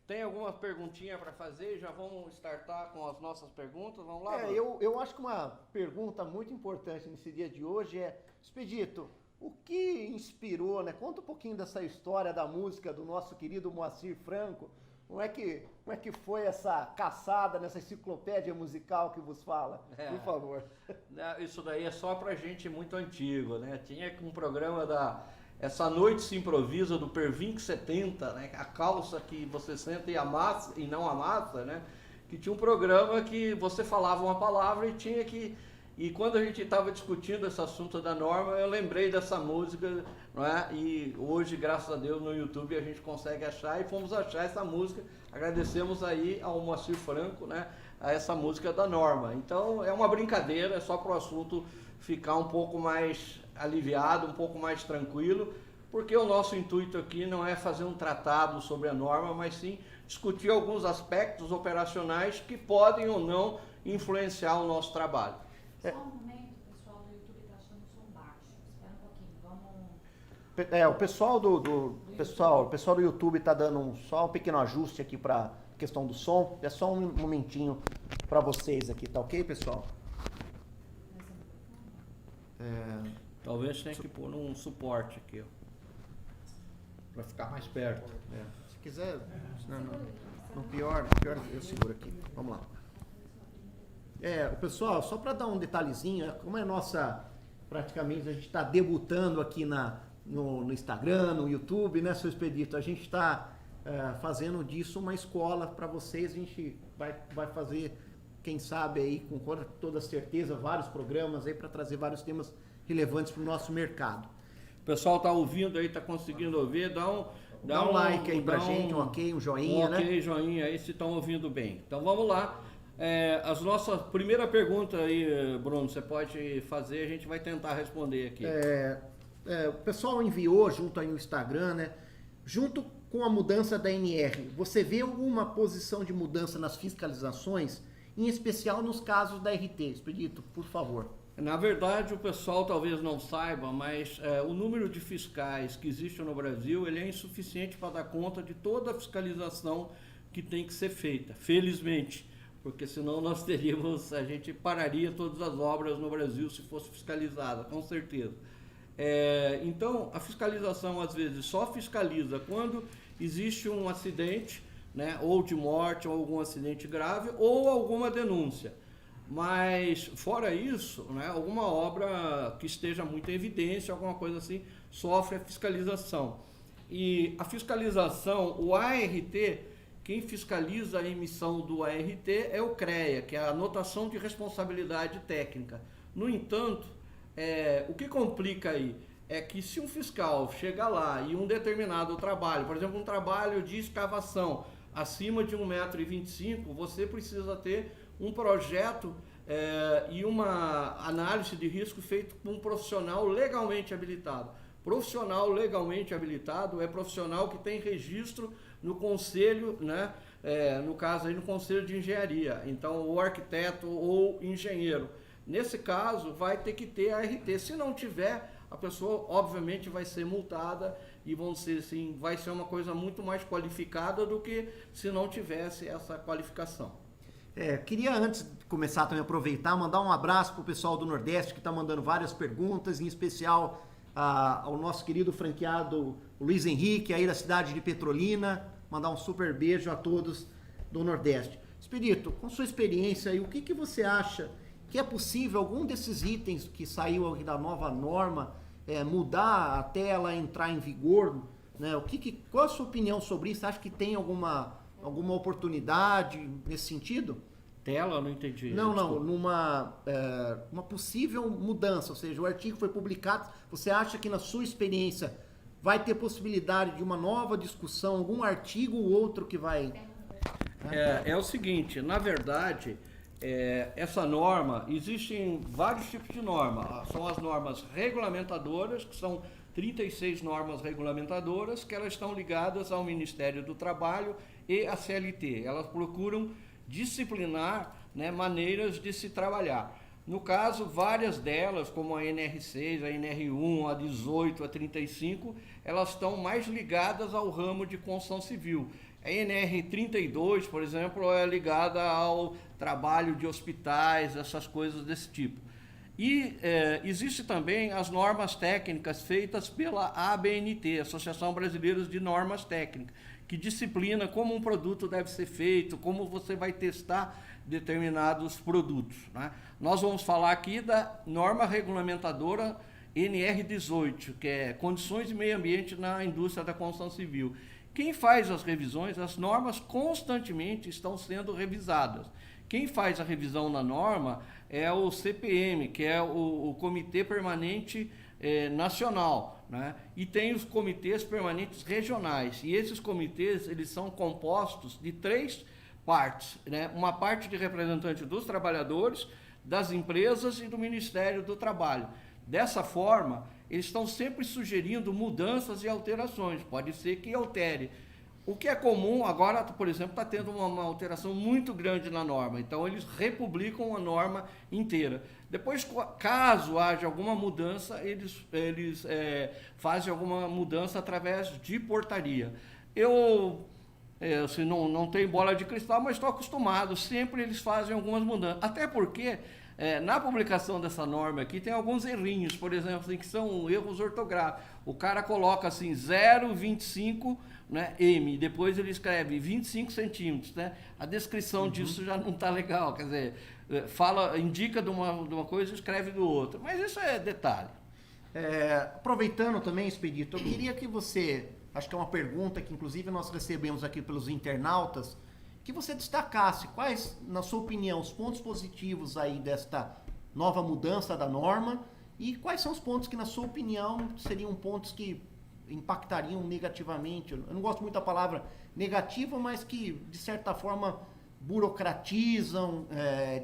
Tem algumas perguntinhas para fazer? Já vamos startar com as nossas perguntas? Vamos lá, Bruno? Eu acho que uma pergunta muito importante nesse dia de hoje é, Expedito, o que inspirou, né? Conta um pouquinho dessa história da música do nosso querido Moacir Franco. Como é que foi essa caçada nessa enciclopédia musical que vos fala? Por favor. Isso daí é só pra gente muito antigo, né? Tinha um programa Essa Noite Se Improvisa do Pervink 70, né? A calça que você senta e amassa e não amassa, né? Que tinha um programa que você falava uma palavra e tinha que... E quando a gente estava discutindo esse assunto da norma, eu lembrei dessa música, não é? E hoje, graças a Deus, no YouTube a gente consegue achar e fomos achar essa música. Agradecemos aí ao Moacir Franco, né? A essa música da norma. Então é uma brincadeira, é só para o assunto ficar um pouco mais aliviado, um pouco mais tranquilo, porque o nosso intuito aqui não é fazer um tratado sobre a norma, mas sim discutir alguns aspectos operacionais que podem ou não influenciar o nosso trabalho. Só um momento, o pessoal do YouTube está achando o som baixo. Espera um pouquinho, vamos... O pessoal do YouTube está dando só um pequeno ajuste aqui para questão do som. É só um momentinho para vocês aqui, tá ok, pessoal? Talvez tenha que pôr um suporte aqui, ó, para ficar mais perto. Se quiser, no pior eu seguro aqui. Vamos lá. O pessoal, só para dar um detalhezinho, como é praticamente a gente está debutando aqui no Instagram, no YouTube, né, seu Expedito? A gente está fazendo disso uma escola para vocês. A gente vai fazer, quem sabe aí, com toda certeza, vários programas aí para trazer vários temas relevantes para o nosso mercado. O pessoal está ouvindo aí, está conseguindo ouvir, dá um like aí pra gente, um ok, um joinha, né? Ok, joinha aí se estão ouvindo bem. Então vamos lá. As nossas primeira pergunta aí, Bruno, você pode fazer, a gente vai tentar responder aqui. O pessoal enviou junto aí no Instagram, né? Junto com a mudança da NR, você vê alguma posição de mudança nas fiscalizações, em especial nos casos da RT? Expedito, por favor. Na verdade, o pessoal talvez não saiba, mas o número de fiscais que existe no Brasil, ele é insuficiente para dar conta de toda a fiscalização que tem que ser feita, felizmente. Porque senão a gente pararia todas as obras no Brasil se fosse fiscalizada, com certeza. Então, a fiscalização às vezes só fiscaliza quando existe um acidente, né, ou de morte, ou algum acidente grave, ou alguma denúncia. Mas, fora isso, né, alguma obra que esteja muito em evidência, alguma coisa assim, sofre a fiscalização. E a fiscalização, o ART, quem fiscaliza a emissão do ART é o CREA, que é a Anotação de Responsabilidade Técnica. No entanto, o que complica aí é que se um fiscal chegar lá e um determinado trabalho, por exemplo, um trabalho de escavação acima de 1,25 m, você precisa ter um projeto e uma análise de risco feito por um profissional legalmente habilitado. Profissional legalmente habilitado é profissional que tem registro no conselho, né? No caso aí no conselho de engenharia, então o arquiteto ou engenheiro. Nesse caso vai ter que ter a RT, se não tiver, a pessoa obviamente vai ser multada e vai ser uma coisa muito mais qualificada do que se não tivesse essa qualificação. Queria antes de começar também aproveitar, mandar um abraço para o pessoal do Nordeste que está mandando várias perguntas, em especial ao nosso querido franqueado Luiz Henrique, aí da cidade de Petrolina. Mandar um super beijo a todos do Nordeste. Expedito, com sua experiência aí, o que você acha que é possível algum desses itens que saiu aqui da nova norma mudar até ela entrar em vigor? Né? Qual a sua opinião sobre isso? Você acha que tem alguma oportunidade nesse sentido? Tela, não entendi. Não, numa uma possível mudança, ou seja, o artigo foi publicado, você acha que na sua experiência vai ter possibilidade de uma nova discussão, algum artigo ou outro que vai... É o seguinte, na verdade, essa norma, existem vários tipos de norma. São as normas regulamentadoras, que são 36 normas regulamentadoras, que elas estão ligadas ao Ministério do Trabalho e à CLT. Elas procuram disciplinar, né, maneiras de se trabalhar. No caso, várias delas, como a NR6, a NR1, a 18, a 35, elas estão mais ligadas ao ramo de construção civil. A NR32, por exemplo, é ligada ao trabalho de hospitais, essas coisas desse tipo. E existe também as normas técnicas feitas pela ABNT, Associação Brasileira de Normas Técnicas, que disciplina como um produto deve ser feito, como você vai testar determinados produtos, né? Nós vamos falar aqui da norma regulamentadora NR18, que é Condições de Meio Ambiente na Indústria da Construção Civil. Quem faz as revisões, as normas constantemente estão sendo revisadas. Quem faz a revisão na norma é o CPM, que é o Comitê Permanente Nacional, né? E tem os comitês permanentes regionais. E esses comitês, eles são compostos de 3 partes, né? Uma parte de representante dos trabalhadores, das empresas e do Ministério do Trabalho. Dessa forma, eles estão sempre sugerindo mudanças e alterações. Pode ser que altere. O que é comum agora, por exemplo, está tendo uma alteração muito grande na norma. Então, eles republicam a norma inteira. Depois, caso haja alguma mudança, eles fazem alguma mudança através de portaria. Assim, não tenho bola de cristal, mas estou acostumado. Sempre eles fazem algumas mudanças. Até porque, na publicação dessa norma aqui, tem alguns errinhos, por exemplo, assim, que são erros ortográficos. O cara coloca assim 0,25, né, M, depois ele escreve 25 centímetros, né? A descrição disso já não está legal, quer dizer, indica de uma coisa e escreve do outro, mas isso é detalhe. Aproveitando também, Expedito, eu queria que você, acho que é uma pergunta que inclusive nós recebemos aqui pelos internautas, que você destacasse quais, na sua opinião, os pontos positivos aí desta nova mudança da norma e quais são os pontos que, na sua opinião, seriam pontos que impactariam negativamente. Eu não gosto muito da palavra negativa, mas que, de certa forma, burocratizam,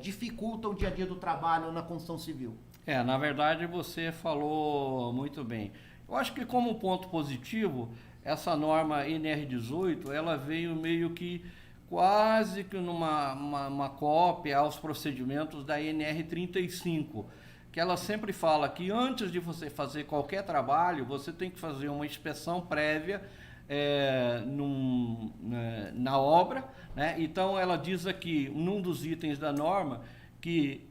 dificultam o dia a dia do trabalho na construção civil. Na verdade, você falou muito bem. Eu acho que, como ponto positivo, essa norma NR18, ela veio meio que quase que numa cópia aos procedimentos da NR35, que ela sempre fala que antes de você fazer qualquer trabalho, você tem que fazer uma inspeção prévia na obra, né? Então, ela diz aqui, num dos itens da norma, que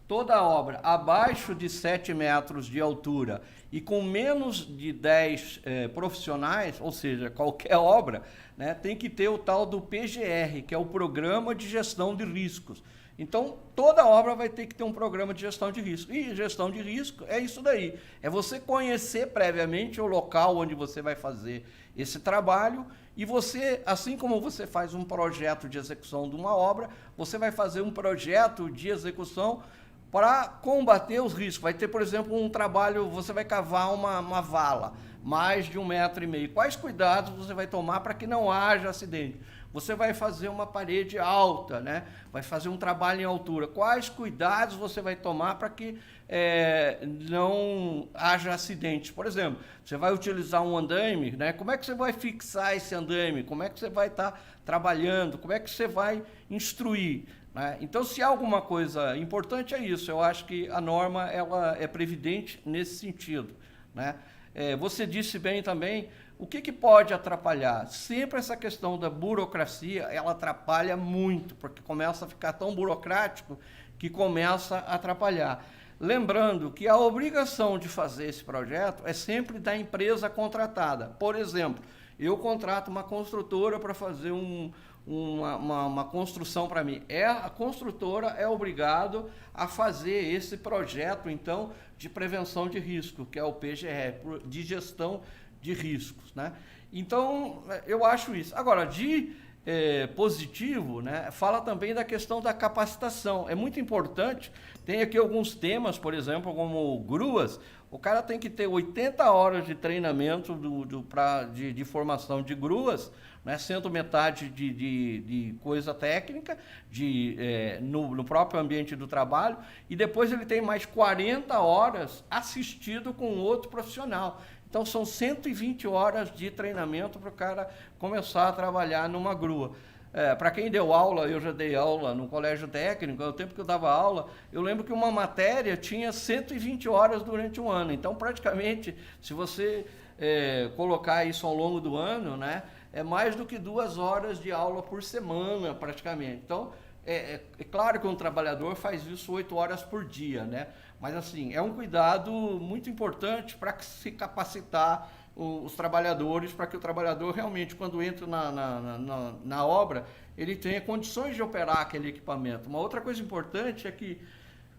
toda obra abaixo de 7 metros de altura e com menos de 10 profissionais, ou seja, qualquer obra, né, tem que ter o tal do PGR, que é o Programa de Gestão de Riscos. Então, toda obra vai ter que ter um programa de gestão de risco. E gestão de risco é isso daí. É você conhecer previamente o local onde você vai fazer esse trabalho e você, assim como você faz um projeto de execução de uma obra, você vai fazer um projeto de execução para combater os riscos. Vai ter, por exemplo, um trabalho, você vai cavar uma vala, mais de 1,5 metros. Quais cuidados você vai tomar para que não haja acidente? Você vai fazer uma parede alta, né? Vai fazer um trabalho em altura. Quais cuidados você vai tomar para que não haja acidentes? Por exemplo, você vai utilizar um andaime, né? Como é que você vai fixar esse andaime? Como é que você vai estar trabalhando? Como é que você vai instruir? Né? Então, se há alguma coisa importante, é isso. Eu acho que a norma ela é previdente nesse sentido, né? Você disse bem também, o que pode atrapalhar? Sempre essa questão da burocracia, ela atrapalha muito, porque começa a ficar tão burocrático que começa a atrapalhar. Lembrando que a obrigação de fazer esse projeto é sempre da empresa contratada. Por exemplo, eu contrato uma construtora para fazer uma construção para mim. A construtora é obrigada a fazer esse projeto, então, de prevenção de risco, que é o PGR, de gestão de riscos, né? Então, eu acho isso. Agora, de positivo, né, fala também da questão da capacitação. É muito importante, tem aqui alguns temas, por exemplo, como gruas. O cara tem que ter 80 horas de treinamento de formação de gruas, né, sendo metade de coisa técnica, no próprio ambiente do trabalho, e depois ele tem mais 40 horas assistido com outro profissional. Então, são 120 horas de treinamento para o cara começar a trabalhar numa grua. Para quem deu aula, eu já dei aula no colégio técnico, no tempo que eu dava aula, eu lembro que uma matéria tinha 120 horas durante um ano. Então, praticamente, se você colocar isso ao longo do ano, né, é mais do que 2 horas de aula por semana, praticamente. Então, é claro que um trabalhador faz isso 8 horas por dia, né? Mas, assim, é um cuidado muito importante para se capacitar os trabalhadores, para que o trabalhador realmente, quando entra na obra, ele tenha condições de operar aquele equipamento. Uma outra coisa importante é que,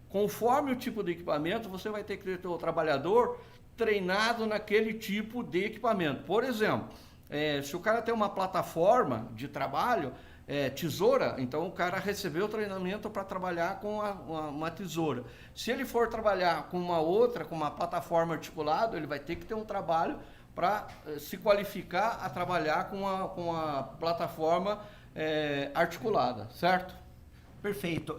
conforme o tipo de equipamento, você vai ter que ter o trabalhador treinado naquele tipo de equipamento. Por exemplo, se o cara tem uma plataforma de trabalho, tesoura, então o cara recebeu o treinamento para trabalhar com uma tesoura. Se ele for trabalhar com uma outra, com uma plataforma articulada, ele vai ter que ter um trabalho para se qualificar a trabalhar com a plataforma articulada, certo? Perfeito.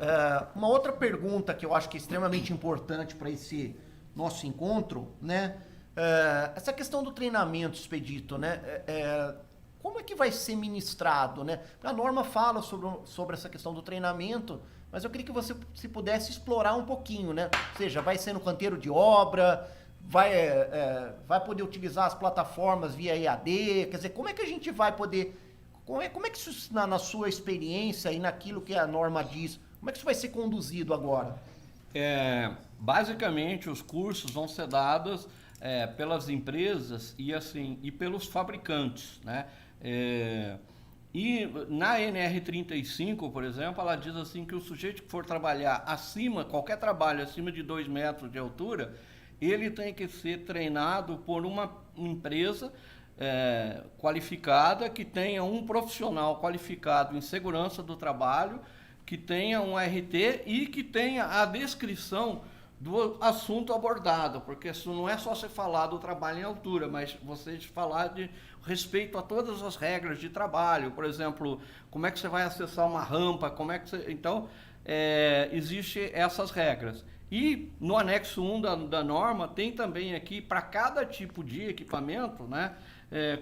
Uma outra pergunta que eu acho que é extremamente importante para esse nosso encontro, né? Essa questão do treinamento, Expedito, né? Como é que vai ser ministrado, né? A norma fala sobre essa questão do treinamento, mas eu queria que você se pudesse explorar um pouquinho, né? Ou seja, vai ser no canteiro de obra, vai poder utilizar as plataformas via EAD, quer dizer, como é que a gente vai poder... Como é que isso, na sua experiência e naquilo que a norma diz, como é que isso vai ser conduzido agora? Basicamente, os cursos vão ser dados pelas empresas e pelos fabricantes, né? E na NR35, por exemplo, ela diz assim que o sujeito que for trabalhar qualquer trabalho acima de 2 metros de altura, ele tem que ser treinado por uma empresa qualificada, que tenha um profissional qualificado em segurança do trabalho, que tenha um RT e que tenha a descrição do assunto abordado, porque isso não é só você falar do trabalho em altura, mas você falar de respeito a todas as regras de trabalho, por exemplo, como é que você vai acessar uma rampa, então, existem essas regras. E no anexo 1 da norma tem também aqui, para cada tipo de equipamento, né,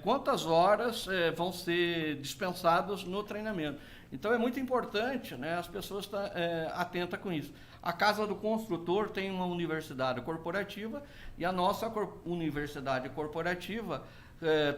quantas horas vão ser dispensadas no treinamento. Então é muito importante, né, as pessoas estar atentas com isso. A Casa do Construtor tem uma universidade corporativa e a nossa universidade corporativa,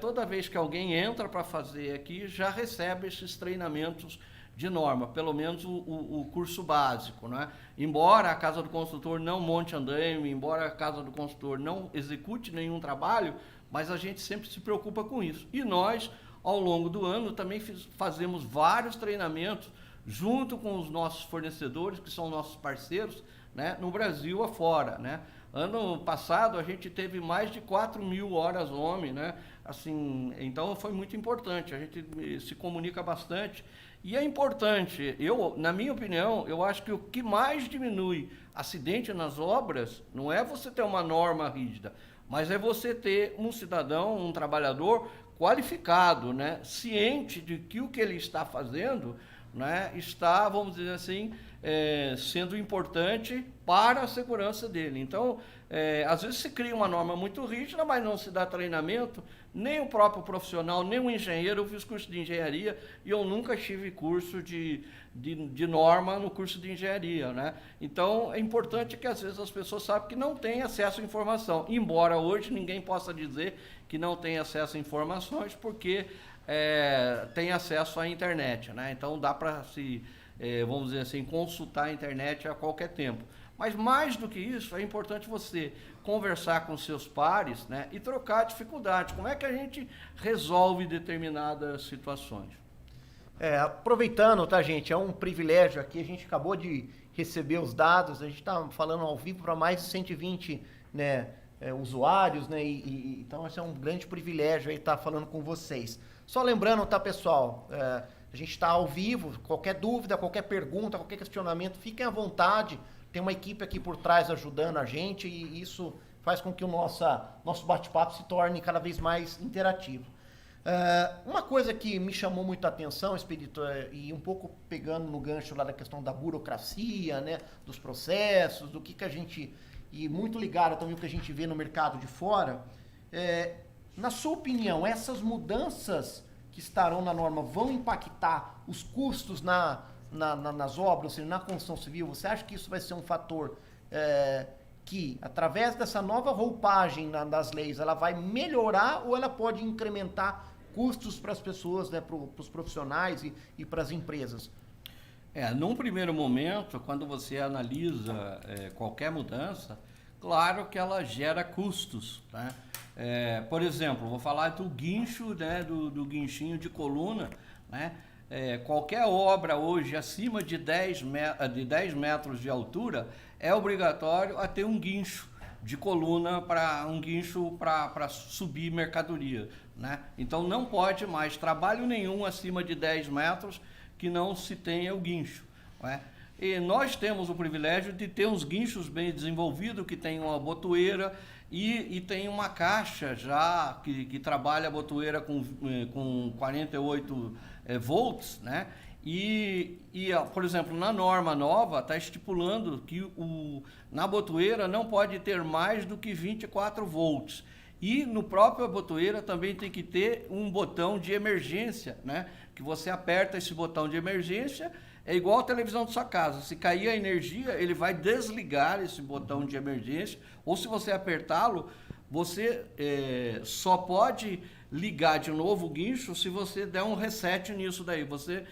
toda vez que alguém entra para fazer aqui, já recebe esses treinamentos de norma, pelo menos o curso básico, né? Embora a Casa do Construtor não monte andaime, embora a Casa do Construtor não execute nenhum trabalho, mas a gente sempre se preocupa com isso. E nós, ao longo do ano, também fazemos vários treinamentos junto com os nossos fornecedores, que são nossos parceiros, né, no Brasil afora, né? Ano passado a gente teve mais de 4.000 horas homem, né? Assim, então foi muito importante, a gente se comunica bastante. E é importante, na minha opinião, eu acho que o que mais diminui acidente nas obras não é você ter uma norma rígida, mas é você ter um cidadão, um trabalhador qualificado, né, ciente de que o que ele está fazendo, né, está, vamos dizer assim, sendo importante para a segurança dele. Então, às vezes se cria uma norma muito rígida, mas não se dá treinamento, nem o próprio profissional, nem o engenheiro. Eu fiz curso de engenharia e eu nunca tive curso de norma no curso de engenharia, né? Então, é importante que às vezes as pessoas sabem que não têm acesso à informação, embora hoje ninguém possa dizer que não tem acesso a informações, porque tem acesso à internet, né? Então dá para vamos dizer assim, consultar a internet a qualquer tempo. Mas mais do que isso, é importante você conversar com seus pares, né, e trocar dificuldades. Como é que a gente resolve determinadas situações? Aproveitando, tá, gente? É um privilégio aqui. A gente acabou de receber os dados. A gente está falando ao vivo para mais de 120, né, usuários, né? Então, esse é um grande privilégio aí estar falando com vocês. Só lembrando, tá, pessoal? A gente está ao vivo. Qualquer dúvida, qualquer pergunta, qualquer questionamento, fiquem à vontade. Tem uma equipe aqui por trás ajudando a gente e isso faz com que o nosso bate-papo se torne cada vez mais interativo. Uma coisa que me chamou muito a atenção, Expedito, e um pouco pegando no gancho lá da questão da burocracia, né, dos processos, do que a gente... E muito ligado também ao que a gente vê no mercado de fora. Na sua opinião, essas mudanças que estarão na norma vão impactar os custos nas obras, ou seja, na construção civil? Você acha que isso vai ser um fator que, através dessa nova roupagem das leis, ela vai melhorar ou ela pode incrementar custos para as pessoas, né, para os profissionais e para as empresas? Num primeiro momento, quando você analisa qualquer mudança, claro que ela gera custos, né? Por exemplo, vou falar do guincho, né, do guinchinho de coluna, né? Qualquer obra hoje acima de 10 metros de altura é obrigatório a ter um guincho de coluna, para subir mercadoria, né? Então não pode mais trabalho nenhum acima de 10 metros que não se tenha o guincho, né? E nós temos o privilégio de ter uns guinchos bem desenvolvidos, que tem uma botoeira e tem uma caixa já que trabalha a botoeira com 48 volts, né? Por exemplo, na norma nova está estipulando que na botoeira não pode ter mais do que 24 volts. E no próprio botoeira também tem que ter um botão de emergência, né? Que você aperta esse botão de emergência, é igual a televisão da sua casa. Se cair a energia, ele vai desligar esse botão de emergência, ou se você apertá-lo, você só pode ligar de novo o guincho se você der um reset nisso daí. Você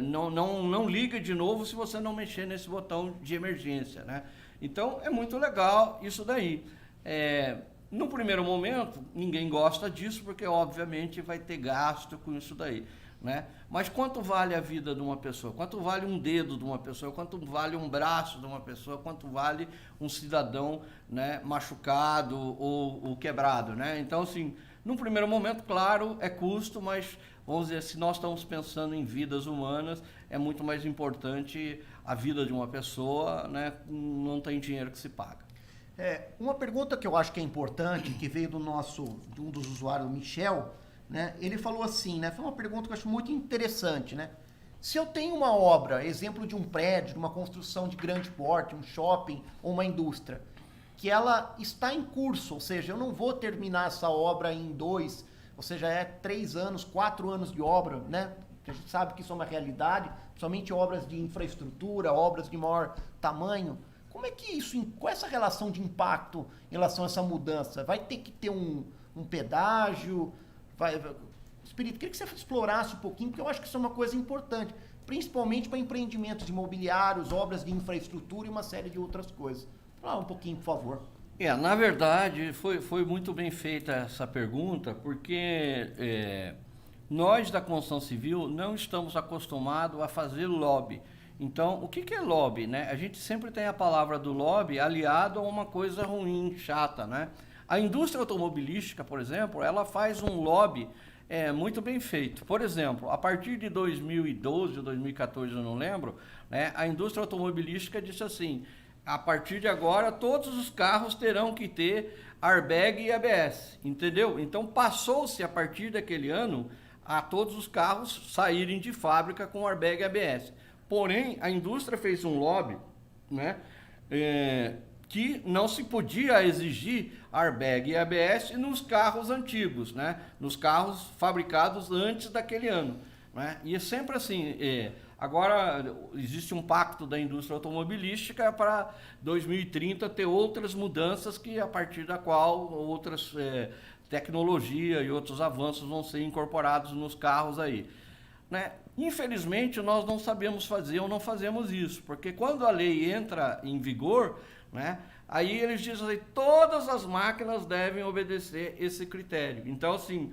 não liga de novo se você não mexer nesse botão de emergência, né? Então é muito legal isso daí. No primeiro momento, ninguém gosta disso, porque obviamente vai ter gasto com isso daí, né? Mas quanto vale a vida de uma pessoa? Quanto vale um dedo de uma pessoa? Quanto vale um braço de uma pessoa? Quanto vale um cidadão, né, machucado ou quebrado, né? Então, assim, num primeiro momento, claro, é custo, mas vamos dizer, se nós estamos pensando em vidas humanas, é muito mais importante a vida de uma pessoa, né? Não tem dinheiro que se paga. Uma pergunta que eu acho que é importante, que veio de um dos usuários, o Michel, né? Ele falou assim, né? Foi uma pergunta que eu acho muito interessante, né? Se eu tenho uma obra, exemplo de um prédio, de uma construção de grande porte, um shopping ou uma indústria, que ela está em curso, ou seja, eu não vou terminar essa obra em 2, ou seja, 3 anos, 4 anos de obra, né? A gente sabe que isso é uma realidade, somente obras de infraestrutura, obras de maior tamanho. Como é que isso, qual é essa relação de impacto em relação a essa mudança? Vai ter que ter um pedágio? Espírito, queria que você explorasse um pouquinho, porque eu acho que isso é uma coisa importante, principalmente para empreendimentos imobiliários, obras de infraestrutura e uma série de outras coisas. Fala um pouquinho, por favor. Na verdade, foi muito bem feita essa pergunta, porque nós da construção civil não estamos acostumados a fazer lobby. Então, o que é lobby, né? A gente sempre tem a palavra do lobby aliado a uma coisa ruim, chata, né? A indústria automobilística, por exemplo, ela faz um lobby muito bem feito. Por exemplo, a partir de 2012 ou 2014, eu não lembro, né? A indústria automobilística disse assim: a partir de agora, todos os carros terão que ter airbag e ABS, entendeu? Então, passou-se, a partir daquele ano, a todos os carros saírem de fábrica com airbag e ABS. Porém, a indústria fez um lobby, né, que não se podia exigir airbag e ABS nos carros antigos, né, nos carros fabricados antes daquele ano, né? E é sempre assim. Agora, existe um pacto da indústria automobilística para 2030 ter outras mudanças, que a partir da qual outras tecnologia e outros avanços vão ser incorporados nos carros aí, né? Infelizmente, nós não sabemos fazer ou não fazemos isso, porque quando a lei entra em vigor, né, aí eles dizem que todas as máquinas devem obedecer esse critério. Então, assim,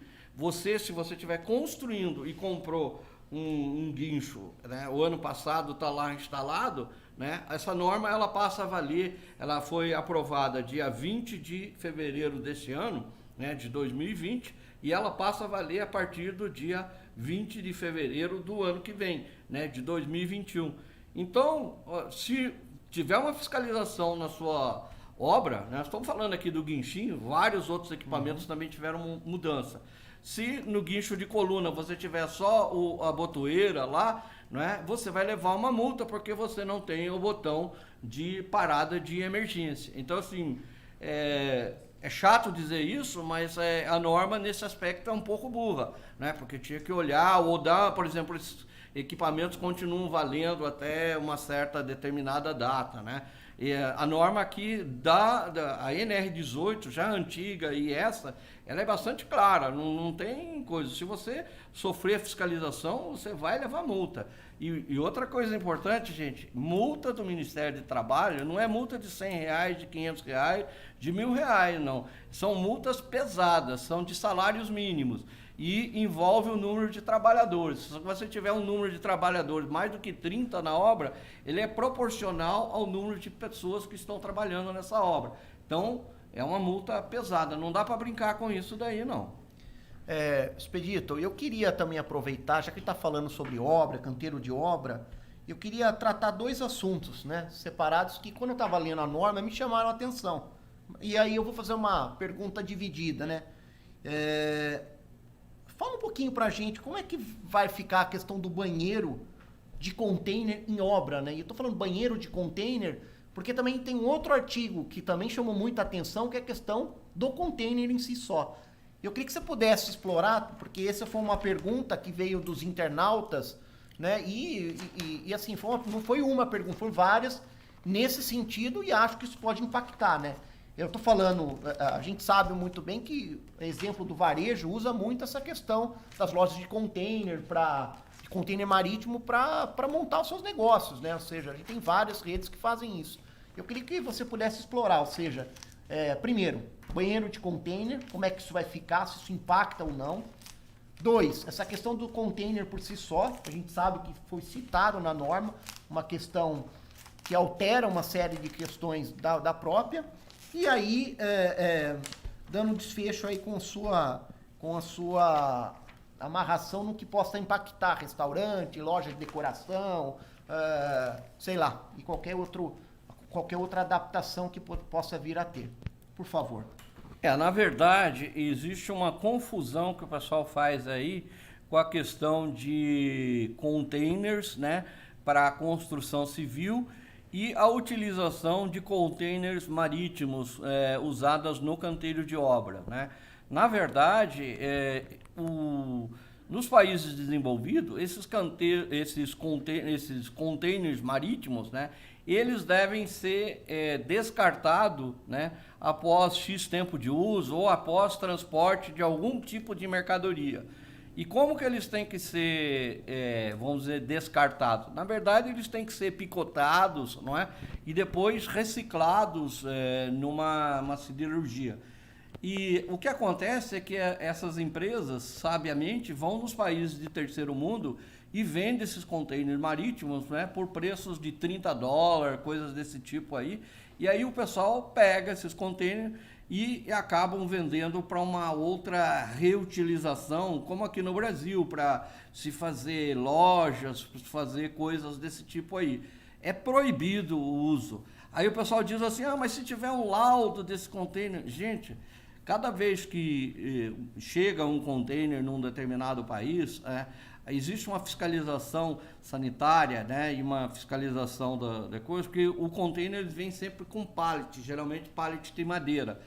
se você estiver construindo e comprou um guincho, né, o ano passado está lá instalado, né, essa norma ela passa a valer, ela foi aprovada dia 20 de fevereiro desse ano, né, de 2020, e ela passa a valer a partir do dia 20 de fevereiro do ano que vem, né, de 2021. Então, se tiver uma fiscalização na sua obra, né, nós estamos falando aqui do guinchinho, vários outros equipamentos também tiveram mudança. Se no guincho de coluna você tiver só a botoeira lá, né, você vai levar uma multa porque você não tem o botão de parada de emergência. Então, assim, é chato dizer isso, mas a norma nesse aspecto é um pouco burra, né? Porque tinha que olhar ou dar, por exemplo, esses equipamentos continuam valendo até uma certa determinada data, né? A norma aqui a NR18, já antiga, e ela é bastante clara, não tem coisa. Se você sofrer fiscalização, você vai levar multa. E outra coisa importante, gente, multa do Ministério do Trabalho não é multa de R$100, de R$500, de R$1.000, não. São multas pesadas, são de salários mínimos. E envolve o número de trabalhadores. Se você tiver um número de trabalhadores mais do que 30 na obra, ele é proporcional ao número de pessoas que estão trabalhando nessa obra. Então, é uma multa pesada. Não dá para brincar com isso daí, não. Expedito, eu queria também aproveitar, já que está falando sobre obra, canteiro de obra, eu queria tratar dois assuntos, né, separados, que quando eu estava lendo a norma me chamaram a atenção. E aí eu vou fazer uma pergunta dividida, né? Fala um pouquinho pra gente como é que vai ficar a questão do banheiro de container em obra, né? E eu tô falando banheiro de container porque também tem um outro artigo que também chamou muita atenção, que é a questão do container em si só. Eu queria que você pudesse explorar, porque essa foi uma pergunta que veio dos internautas, né? E assim, não foi uma pergunta, foram várias nesse sentido, e acho que isso pode impactar, né? Eu estou falando, a gente sabe muito bem que, exemplo do varejo, usa muito essa questão das lojas de container marítimo para montar os seus negócios, né? Ou seja, a gente tem várias redes que fazem isso. Eu queria que você pudesse explorar, ou seja, primeiro, banheiro de container, como é que isso vai ficar, se isso impacta ou não. 2, essa questão do container por si só, a gente sabe que foi citado na norma, uma questão que altera uma série de questões da própria. E aí, dando desfecho aí com a sua amarração no que possa impactar restaurante, loja de decoração, sei lá, e qualquer outra adaptação que possa vir a ter. Por favor. Na verdade, existe uma confusão que o pessoal faz aí com a questão de containers, né, para a construção civil, e a utilização de containers marítimos usadas no canteiro de obra, né? Na verdade, nos países desenvolvidos, esses containers marítimos, né, eles devem ser descartados, né, após X tempo de uso ou após transporte de algum tipo de mercadoria. E como que eles têm que ser, vamos dizer, descartados? Na verdade, eles têm que ser picotados, não é? E depois reciclados numa siderurgia. E o que acontece é que essas empresas, sabiamente, vão nos países de terceiro mundo e vendem esses containers marítimos, né, por preços de $30, coisas desse tipo aí. E aí o pessoal pega esses containers e acabam vendendo para uma outra reutilização, como aqui no Brasil, para se fazer lojas, fazer coisas desse tipo aí. É proibido o uso. Aí o pessoal diz assim, mas se tiver um laudo desse container... Gente, cada vez que chega um container num determinado país, existe uma fiscalização sanitária, né, e uma fiscalização da coisa, porque o container vem sempre com pallet, geralmente pallet de madeira.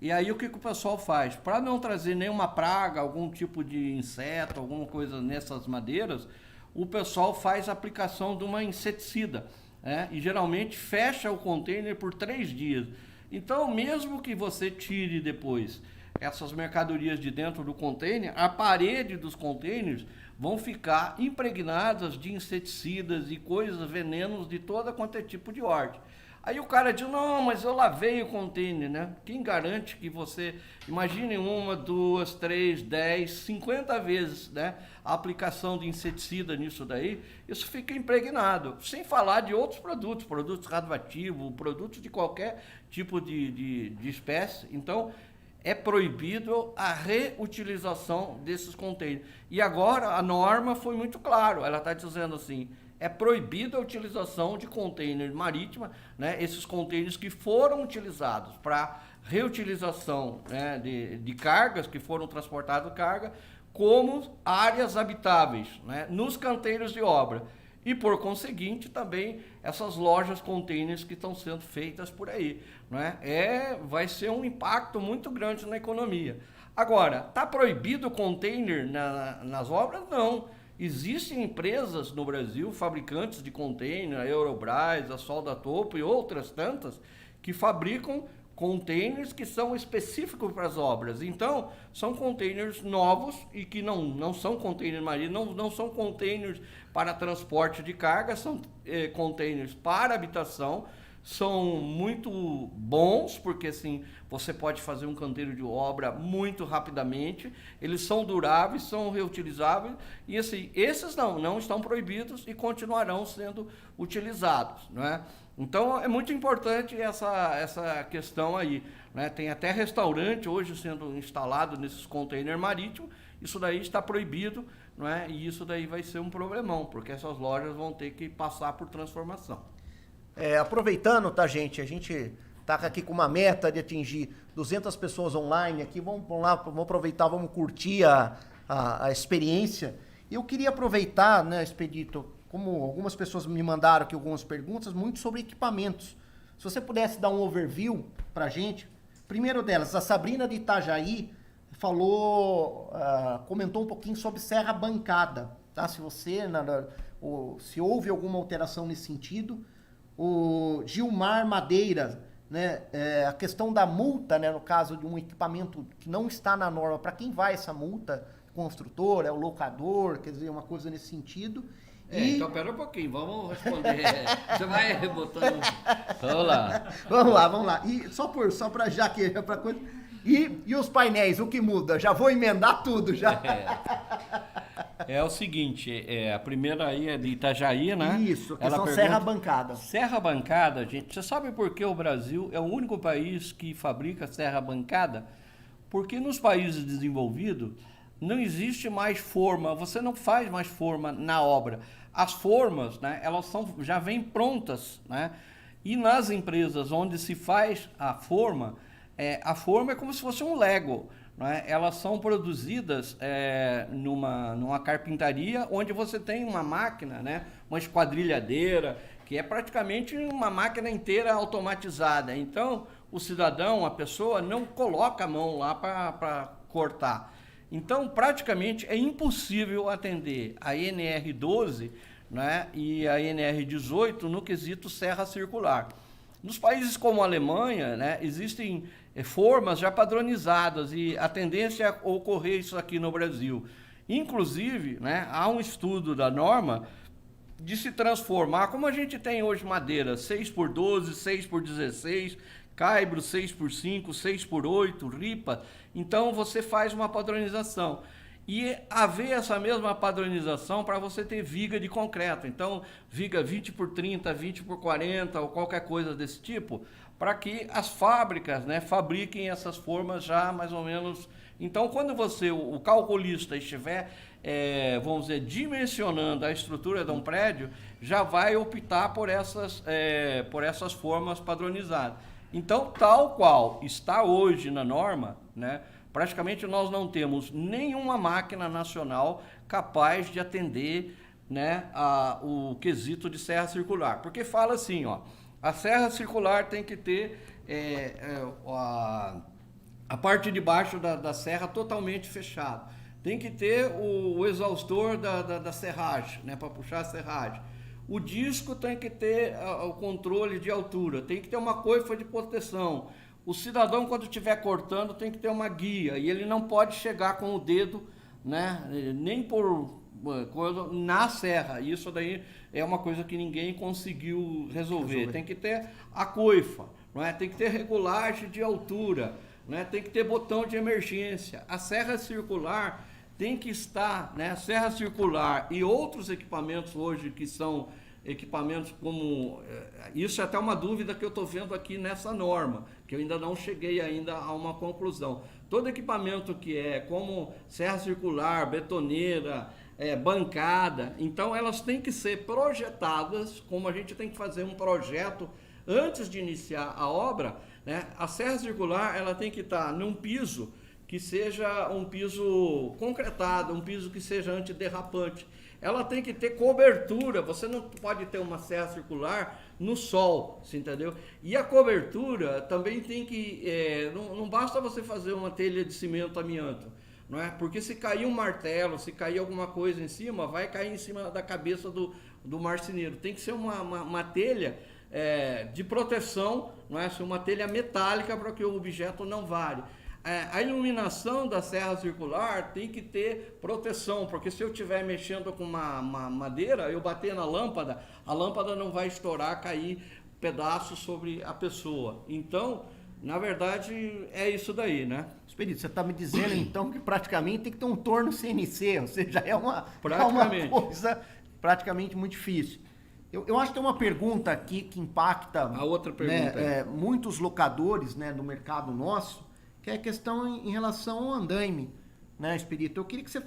E aí o que o pessoal faz? Para não trazer nenhuma praga, algum tipo de inseto, alguma coisa nessas madeiras, o pessoal faz a aplicação de uma inseticida, né? E geralmente fecha o container por 3 dias. Então, mesmo que você tire depois essas mercadorias de dentro do container, a parede dos containers vão ficar impregnadas de inseticidas e coisas, venenos de toda quanto é tipo de ordem. Aí o cara diz, não, mas eu lavei o container, né? Quem garante que você... Imagine 1, 2, 3, 10, 50 vezes, né, a aplicação de inseticida nisso daí, isso fica impregnado. Sem falar de outros produtos radioativos, produtos de qualquer tipo de espécie. Então, é proibido a reutilização desses containers. E agora a norma foi muito clara, ela está dizendo assim... É proibida a utilização de container marítima, né? Esses containers que foram utilizados para reutilização, né, de cargas, que foram transportadas carga, como áreas habitáveis, né, nos canteiros de obra. E, por conseguinte, também essas lojas containers que estão sendo feitas por aí, né? Vai ser um impacto muito grande na economia. Agora, está proibido o container nas obras? Não. Existem empresas no Brasil, fabricantes de container, a Eurobras, a Solda Topo e outras tantas, que fabricam containers que são específicos para as obras. Então, são containers novos e que não são containers marítimos, não são containers para transporte de carga, são containers para habitação. São muito bons, porque assim, você pode fazer um canteiro de obra muito rapidamente, eles são duráveis, são reutilizáveis, e assim, esses não estão proibidos e continuarão sendo utilizados, não é? Então é muito importante essa questão aí, né? Tem até restaurante hoje sendo instalado nesses containers marítimos, isso daí está proibido, não é? E isso daí vai ser um problemão, porque essas lojas vão ter que passar por transformação. Aproveitando, tá, gente? A gente tá aqui com uma meta de atingir 200 pessoas online aqui. Vamos lá, vamos aproveitar, vamos curtir a experiência. Eu queria aproveitar, né, Expedito, como algumas pessoas me mandaram aqui algumas perguntas, muito sobre equipamentos. Se você pudesse dar um overview pra gente. Primeiro delas, a Sabrina de Itajaí comentou um pouquinho sobre serra bancada, tá? Se se houve alguma alteração nesse sentido. O Gilmar Madeira, né, a questão da multa, né, no caso de um equipamento que não está na norma, para quem vai essa multa? Construtor, é o locador, quer dizer, uma coisa nesse sentido. Então, pera um pouquinho, vamos responder. Você vai botando... Vamos lá. E só para já que é para coisa... E os painéis, o que muda? Já vou emendar tudo, já. É o seguinte, a primeira aí é de Itajaí, né? Isso, que são serra bancada. Serra bancada, gente, você sabe por que o Brasil é o único país que fabrica serra bancada? Porque nos países desenvolvidos não existe mais forma, você não faz mais forma na obra. As formas, né, elas já vêm prontas, né? E nas empresas onde se faz a forma é como se fosse um Lego. Né? Elas são produzidas numa carpintaria onde você tem uma máquina, né? Uma esquadrilhadeira, que é praticamente uma máquina inteira automatizada. Então, o cidadão, a pessoa, não coloca a mão lá para cortar. Então, praticamente é impossível atender a NR12, né, e a NR18 no quesito serra circular. Nos países como a Alemanha, né, existem formas já padronizadas e a tendência é ocorrer isso aqui no Brasil. Inclusive, né, há um estudo da norma de se transformar, como a gente tem hoje madeira 6x12, 6x16, caibro 6x5, 6x8, ripa, então você faz uma padronização. E haver essa mesma padronização para você ter viga de concreto. Então, viga 20x30, 20x40 ou qualquer coisa desse tipo, para que as fábricas, né, fabriquem essas formas já mais ou menos. Então, quando o calculista, estiver, vamos dizer, dimensionando a estrutura de um prédio, já vai optar por essas formas padronizadas. Então, tal qual está hoje na norma, né, praticamente nós não temos nenhuma máquina nacional capaz de atender, né, o quesito de serra circular. Porque fala assim, ó, a serra circular tem que ter a parte de baixo da serra totalmente fechada. Tem que ter o exaustor da serragem, né, para puxar a serragem. O disco tem que ter o controle de altura, tem que ter uma coifa de proteção. O cidadão, quando estiver cortando, tem que ter uma guia e ele não pode chegar com o dedo, né, nem por coisa na serra. Isso daí é uma coisa que ninguém conseguiu resolver. Tem que ter a coifa, não é? Tem que ter regulagem de altura, né? Tem que ter botão de emergência. A serra circular tem que estar, né? A serra circular e outros equipamentos hoje que são equipamentos como... Isso é até uma dúvida que eu estou vendo aqui nessa norma, que eu ainda não cheguei ainda a uma conclusão. Todo equipamento que é como serra circular, betoneira, bancada, então elas têm que ser projetadas, como a gente tem que fazer um projeto antes de iniciar a obra, né? A serra circular ela tem que estar num piso que seja um piso concretado, um piso que seja antiderrapante. Ela tem que ter cobertura, você não pode ter uma serra circular no sol, você entendeu? E a cobertura também tem que, não basta você fazer uma telha de cimento amianto, não é? Porque se cair um martelo, se cair alguma coisa em cima, vai cair em cima da cabeça do marceneiro. Tem que ser uma telha de proteção, não é? Uma telha metálica para que o objeto não vare. A iluminação da serra circular tem que ter proteção, porque se eu estiver mexendo com uma madeira, eu bater na lâmpada, a lâmpada não vai estourar, cair pedaços sobre a pessoa. Então, na verdade, é isso daí, né? Expedito, você está me dizendo então que praticamente tem que ter um torno CNC, ou seja, é uma coisa praticamente muito difícil. Eu acho que tem uma pergunta aqui que impacta a outra pergunta, muitos locadores, né, do mercado nosso, que é a questão em relação ao andaime, né, Expedito? Eu queria que você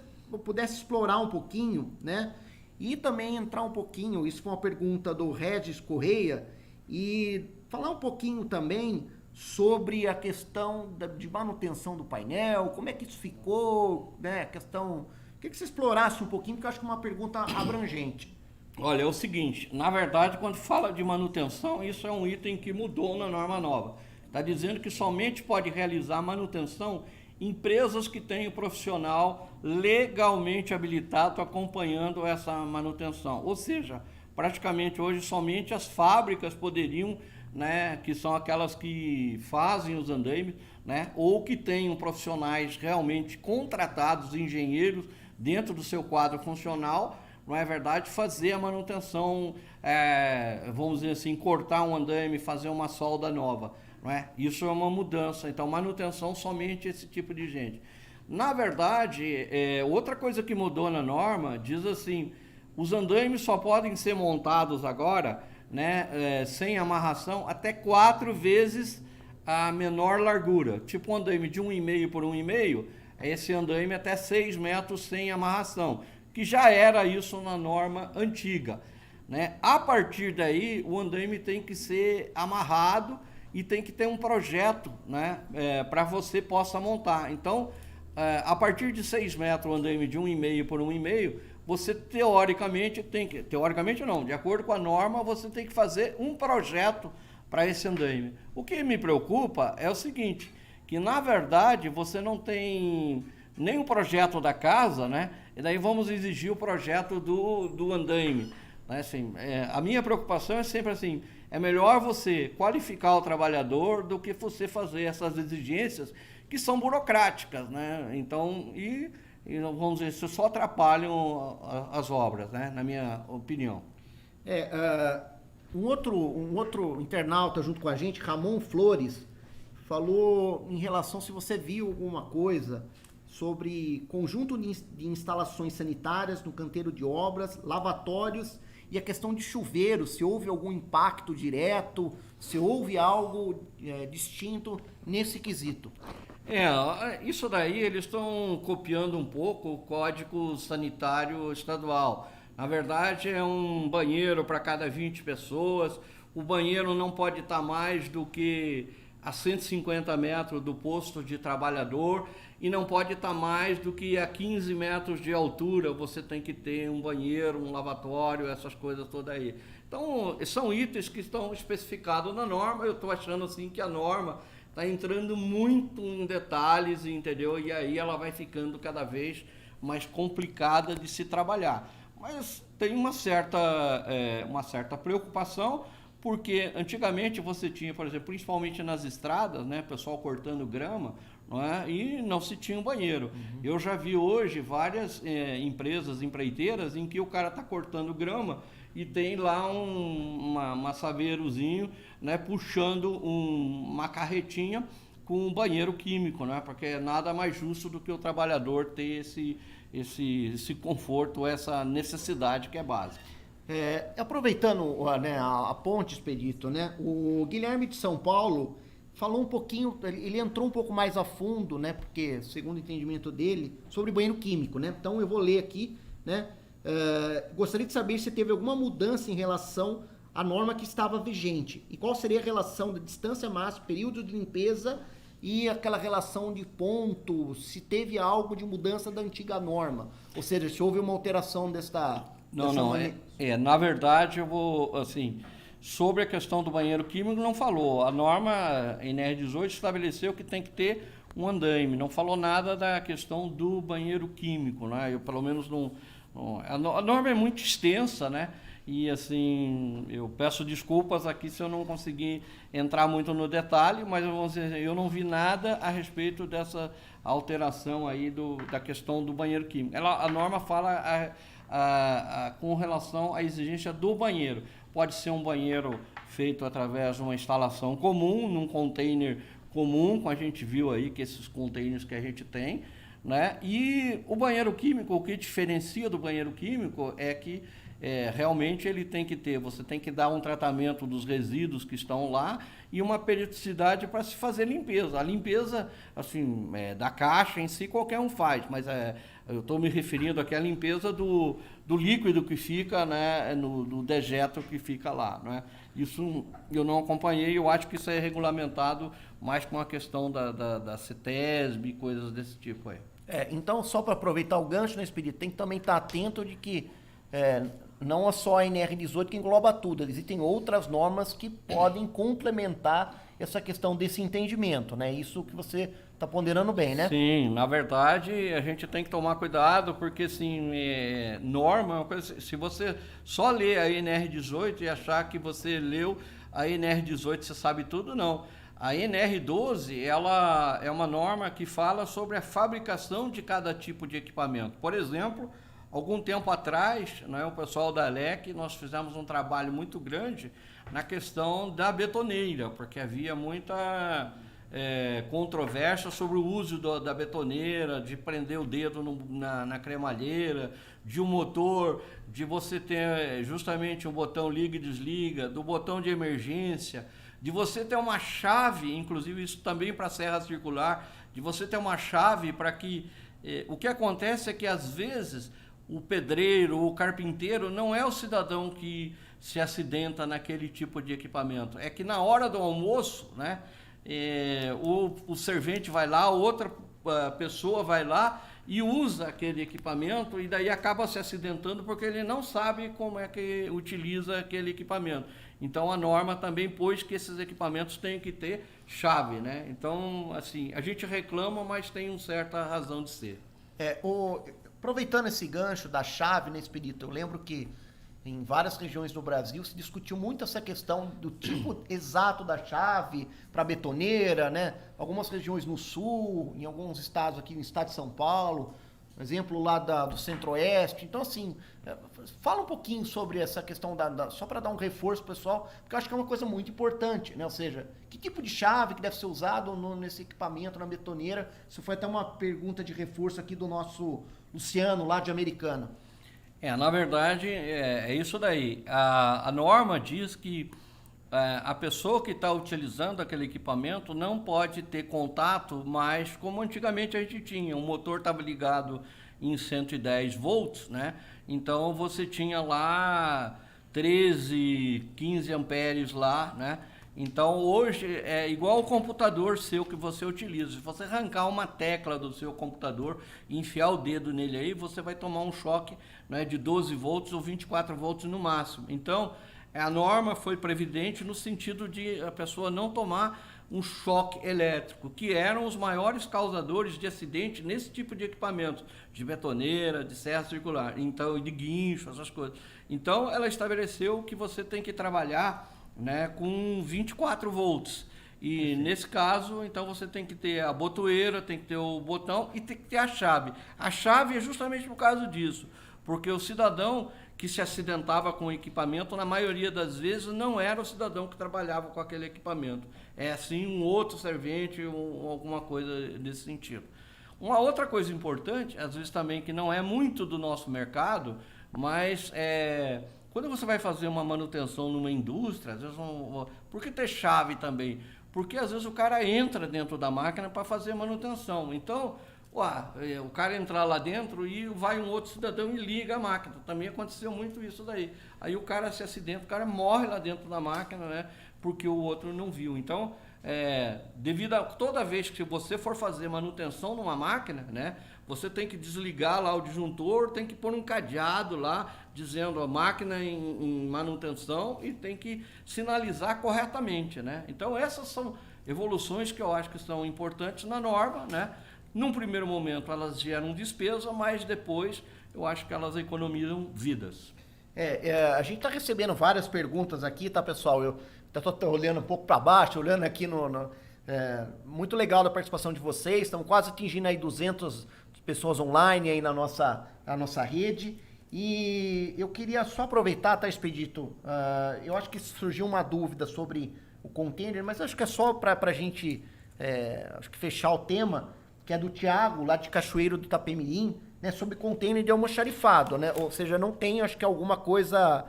pudesse explorar um pouquinho, né, e também entrar um pouquinho, isso foi uma pergunta do Regis Correia, e falar um pouquinho também sobre a questão de manutenção do painel, como é que isso ficou, né, a questão... Queria que você explorasse um pouquinho, porque eu acho que é uma pergunta abrangente. Olha, é o seguinte, na verdade, quando fala de manutenção, isso é um item que mudou na norma nova. Está dizendo que somente pode realizar manutenção empresas que têm o profissional legalmente habilitado acompanhando essa manutenção. Ou seja, praticamente hoje somente as fábricas poderiam, né, que são aquelas que fazem os andaimes, né, ou que tenham profissionais realmente contratados, engenheiros, dentro do seu quadro funcional, não é verdade, fazer a manutenção, vamos dizer assim, cortar um andaime, fazer uma solda nova. Não é? Isso é uma mudança, então manutenção somente esse tipo de gente. Na verdade, outra coisa que mudou na norma, diz assim, os andaimes só podem ser montados agora, né, sem amarração, até 4 vezes a menor largura. Tipo um andaime de 1,5 por 1,5, esse andaime até 6 metros sem amarração, que já era isso na norma antiga. Né? A partir daí, o andaime tem que ser amarrado, e tem que ter um projeto, né, para você possa montar. Então, a partir de 6 metros, o andaime de 1,5 por 1,5, você teoricamente tem que... Teoricamente não, de acordo com a norma, você tem que fazer um projeto para esse andaime. O que me preocupa é o seguinte, que na verdade você não tem nem o projeto da casa, né, e daí vamos exigir o projeto do andaime. Né? Assim, a minha preocupação é sempre assim, é melhor você qualificar o trabalhador do que você fazer essas exigências que são burocráticas, né? Então, e vamos dizer, isso só atrapalham as obras, né? Na minha opinião. Um outro internauta junto com a gente, Ramon Flores, falou em relação se você viu alguma coisa sobre conjunto de instalações sanitárias no canteiro de obras, lavatórios e a questão de chuveiros, se houve algum impacto direto, se houve algo distinto nesse quesito. Isso daí eles estão copiando um pouco o Código Sanitário Estadual. Na verdade é um banheiro para cada 20 pessoas, o banheiro não pode estar mais do que a 150 metros do posto de trabalhador e não pode estar mais do que a 15 metros de altura, você tem que ter um banheiro, um lavatório, essas coisas todas aí. Então, são itens que estão especificados na norma, eu estou achando assim que a norma está entrando muito em detalhes, entendeu? E aí ela vai ficando cada vez mais complicada de se trabalhar. Mas tem uma certa preocupação, porque antigamente você tinha, por exemplo, principalmente nas estradas, né, pessoal cortando grama, não é? E não se tinha um banheiro. Uhum. Eu já vi hoje várias empresas, empreiteiras, em que o cara está cortando grama e tem lá um maçaveirozinho, né, puxando uma carretinha com um banheiro químico, né, porque é nada mais justo do que o trabalhador ter esse conforto, essa necessidade que é básica. Aproveitando, né, a ponte, Expedito, né, o Guilherme de São Paulo falou um pouquinho, ele entrou um pouco mais a fundo, né, porque segundo o entendimento dele, sobre banheiro químico, né, então eu vou ler aqui, né, gostaria de saber se teve alguma mudança em relação à norma que estava vigente e qual seria a relação da distância máxima, período de limpeza e aquela relação de ponto, se teve algo de mudança da antiga norma, ou seja, se houve uma alteração desta... Não, na verdade eu vou, assim, sobre a questão do banheiro químico não falou, a norma NR18 estabeleceu que tem que ter um andaime, não falou nada da questão do banheiro químico, né? Eu pelo menos a norma é muito extensa, né? E assim, eu peço desculpas aqui se eu não conseguir entrar muito no detalhe, mas eu não vi nada a respeito dessa alteração aí da questão do banheiro químico. A norma fala com relação à exigência do banheiro. Pode ser um banheiro feito através de uma instalação comum, num container comum, como a gente viu aí, que esses containers que a gente tem, né? E o banheiro químico, o que diferencia do banheiro químico é que realmente ele tem que ter, você tem que dar um tratamento dos resíduos que estão lá e uma periodicidade para se fazer limpeza. A limpeza, assim, da caixa em si qualquer um faz, mas eu estou me referindo aqui à limpeza do líquido que fica, né, do dejeto que fica lá, né? Isso eu não acompanhei, eu acho que isso é regulamentado mais com a questão da CETESB e coisas desse tipo aí. Então, só para aproveitar o gancho, né, Expedito, tem que também estar atento de que não é só a NR18 que engloba tudo, existem outras normas que podem complementar essa questão desse entendimento, né? Isso que você está ponderando bem, né? Sim, na verdade a gente tem que tomar cuidado porque assim, norma é uma coisa, se você só lê a NR18 e achar que você leu a NR18 você sabe tudo, não. A NR12 ela é uma norma que fala sobre a fabricação de cada tipo de equipamento. Por exemplo, algum tempo atrás, né, o pessoal da ALEC, nós fizemos um trabalho muito grande na questão da betoneira, porque havia muita controvérsia sobre o uso da betoneira, de prender o dedo na cremalheira, de um motor, de você ter justamente um botão liga e desliga, do botão de emergência, de você ter uma chave, inclusive isso também para a serra circular, de você ter uma chave para que... o que acontece é que às vezes o pedreiro, o carpinteiro não é o cidadão que se acidenta naquele tipo de equipamento. É que na hora do almoço, né, o servente vai lá, outra pessoa vai lá e usa aquele equipamento e daí acaba se acidentando porque ele não sabe como é que utiliza aquele equipamento. Então a norma também pôs que esses equipamentos têm que ter chave, né? Então, assim, a gente reclama, mas tem uma certa razão de ser. Aproveitando esse gancho da chave, né, Expedito, eu lembro que em várias regiões do Brasil se discutiu muito essa questão do tipo exato da chave para betoneira, né? Algumas regiões no sul, em alguns estados aqui no estado de São Paulo, por exemplo lá do centro-oeste. Então, assim, fala um pouquinho sobre essa questão só para dar um reforço pessoal, porque eu acho que é uma coisa muito importante, né? Ou seja, que tipo de chave que deve ser usado nesse equipamento, na betoneira? Isso foi até uma pergunta de reforço aqui do nosso Luciano, lá de Americana. Na verdade, é isso daí. A norma diz que a pessoa que está utilizando aquele equipamento não pode ter contato mais como antigamente a gente tinha. O motor estava ligado em 110 volts, né? Então você tinha lá 13, 15 amperes lá, né? Então hoje é igual o computador seu que você utiliza. Se você arrancar uma tecla do seu computador e enfiar o dedo nele aí, você vai tomar um choque, né, de 12 volts ou 24 volts no máximo. Então a norma foi previdente no sentido de a pessoa não tomar um choque elétrico, que eram os maiores causadores de acidente nesse tipo de equipamento, de betoneira, de serra circular, então de guincho, essas coisas. Então ela estabeleceu que você tem que trabalhar, né, com 24 volts. E nesse caso, então você tem que ter a botoeira, tem que ter o botão e tem que ter a chave. A chave é justamente por causa disso, porque o cidadão que se acidentava com o equipamento, na maioria das vezes, não era o cidadão que trabalhava com aquele equipamento. É assim um outro servente ou alguma coisa nesse sentido. Uma outra coisa importante, às vezes também que não é muito do nosso mercado, mas quando você vai fazer uma manutenção numa indústria, às vezes por que ter chave também? Porque às vezes o cara entra dentro da máquina para fazer manutenção. Então, o cara entrar lá dentro e vai um outro cidadão e liga a máquina. Também aconteceu muito isso daí. Aí o cara se acidenta, o cara morre lá dentro da máquina, né? Porque o outro não viu. Então, toda vez que você for fazer manutenção numa máquina, né? Você tem que desligar lá o disjuntor, tem que pôr um cadeado lá, dizendo a máquina em manutenção e tem que sinalizar corretamente, né? Então essas são evoluções que eu acho que são importantes na norma, né? Num primeiro momento elas geram despesa, mas depois eu acho que elas economizam vidas. A gente está recebendo várias perguntas aqui, tá, pessoal? Eu tô olhando um pouco para baixo, olhando aqui muito legal a participação de vocês. Estamos quase atingindo aí 200 pessoas online aí na nossa rede. E eu queria só aproveitar, tá, Expedito? Eu acho que surgiu uma dúvida sobre o container, mas acho que é só para a gente acho que fechar o tema, que é do Thiago, lá de Cachoeiro do Itapemirim, né, sobre container de almoxarifado, né? Ou seja, não tem, acho que alguma coisa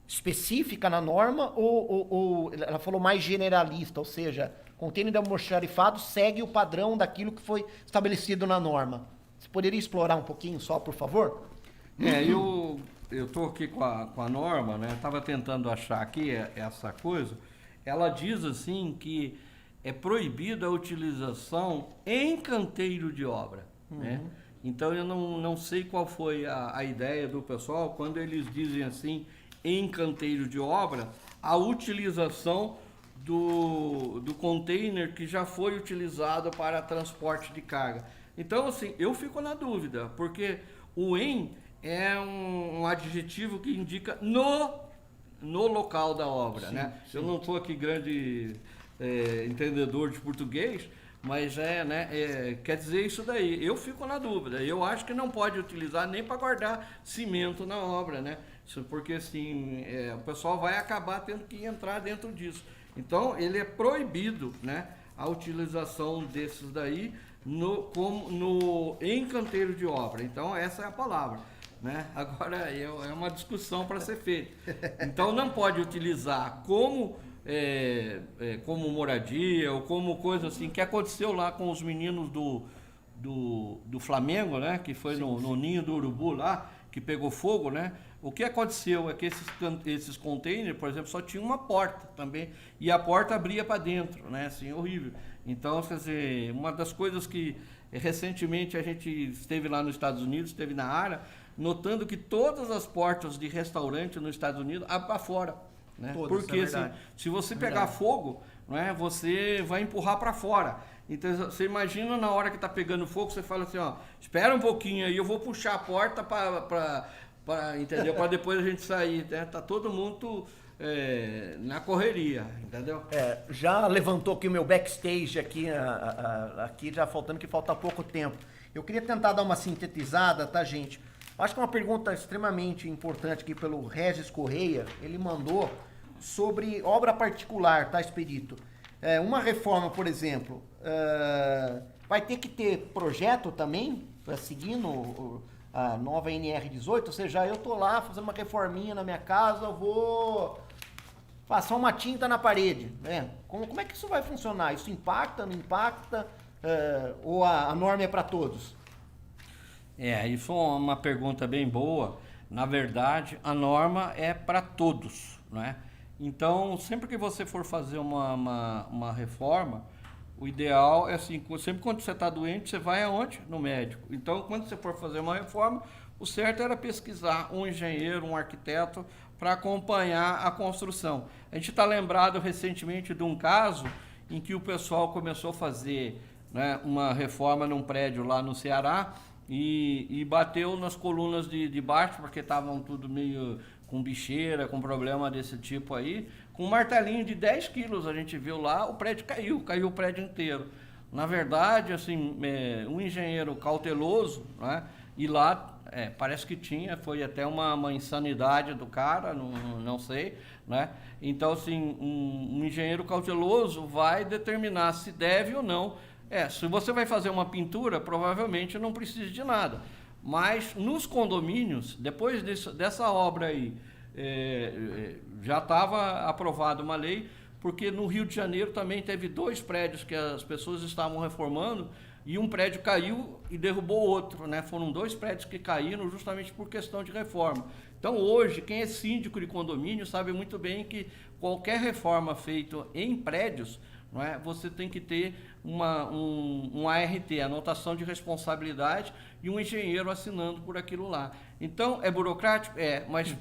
específica na norma, ou ela falou mais generalista, ou seja, container de almoxarifado segue o padrão daquilo que foi estabelecido na norma. Você poderia explorar um pouquinho só, por favor? Eu estou aqui com a norma, né? Estava tentando achar aqui essa coisa. Ela diz assim que é proibida a utilização em canteiro de obra, né? Então eu não sei qual foi a ideia do pessoal quando eles dizem assim, em canteiro de obra, a utilização do container que já foi utilizado para transporte de carga. Então, assim, eu fico na dúvida, porque o em é um adjetivo que indica no local da obra, sim, né? Sim. Eu não sou aqui grande entendedor de português, mas quer dizer isso daí. Eu fico na dúvida. Eu acho que não pode utilizar nem para guardar cimento na obra, né? Porque assim, o pessoal vai acabar tendo que entrar dentro disso. Então, ele é proibido, né, a utilização desses daí em canteiro de obra. Então, essa é a palavra, né? Agora, é uma discussão para ser feita. Então, não pode utilizar como moradia ou como coisa assim, que aconteceu lá com os meninos do Flamengo, né? Que foi no ninho do urubu lá, que pegou fogo, né? O que aconteceu é que esses containers, por exemplo, só tinha uma porta também, e a porta abria para dentro, né? Assim, horrível. Então, quer dizer, uma das coisas que recentemente a gente esteve lá nos Estados Unidos, esteve na área, notando que todas as portas de restaurante nos Estados Unidos abrem para fora, né? Porque assim, se você pegar fogo, né, você vai empurrar para fora. Então, você imagina na hora que está pegando fogo, você fala assim, ó, espera um pouquinho aí, eu vou puxar a porta entendeu? Para depois a gente sair, né? Tá todo mundo na correria, entendeu? Já levantou aqui o meu backstage aqui já falta pouco tempo. Eu queria tentar dar uma sintetizada, tá, gente? Acho que é uma pergunta extremamente importante aqui pelo Regis Correia. Ele mandou sobre obra particular, tá, Expedito? Uma reforma, por exemplo, vai ter que ter projeto também, seguindo a nova NR18, ou seja, eu tô lá fazendo uma reforminha na minha casa, eu vou passar uma tinta na parede, né? Como é que isso vai funcionar? Isso impacta, não impacta? Ou a norma é para todos? Isso é uma pergunta bem boa. Na verdade, a norma é para todos, né? Então, sempre que você for fazer uma reforma, o ideal é assim, sempre quando você está doente, você vai aonde? No médico. Então, quando você for fazer uma reforma, o certo era pesquisar um engenheiro, um arquiteto, para acompanhar a construção. A gente está lembrado recentemente de um caso em que o pessoal começou a fazer, né, uma reforma num prédio lá no Ceará e bateu nas colunas de baixo, porque estavam tudo meio com bicheira, com problema desse tipo aí, com um martelinho de 10 quilos, a gente viu lá, o prédio caiu o prédio inteiro. Na verdade, assim, um engenheiro cauteloso, né, e lá parece que foi até uma insanidade do cara, não sei, né? Então, assim, um engenheiro cauteloso vai determinar se deve ou não. Se você vai fazer uma pintura, provavelmente não precisa de nada. Mas nos condomínios, depois dessa obra aí, já estava aprovada uma lei, porque no Rio de Janeiro também teve 2 prédios que as pessoas estavam reformando e um prédio caiu e derrubou outro, né? Foram 2 prédios que caíram justamente por questão de reforma. Então hoje, quem é síndico de condomínio sabe muito bem que qualquer reforma feita em prédios, não é? Você tem que ter um ART, anotação de responsabilidade, e um engenheiro assinando por aquilo lá. Então, é burocrático? Mas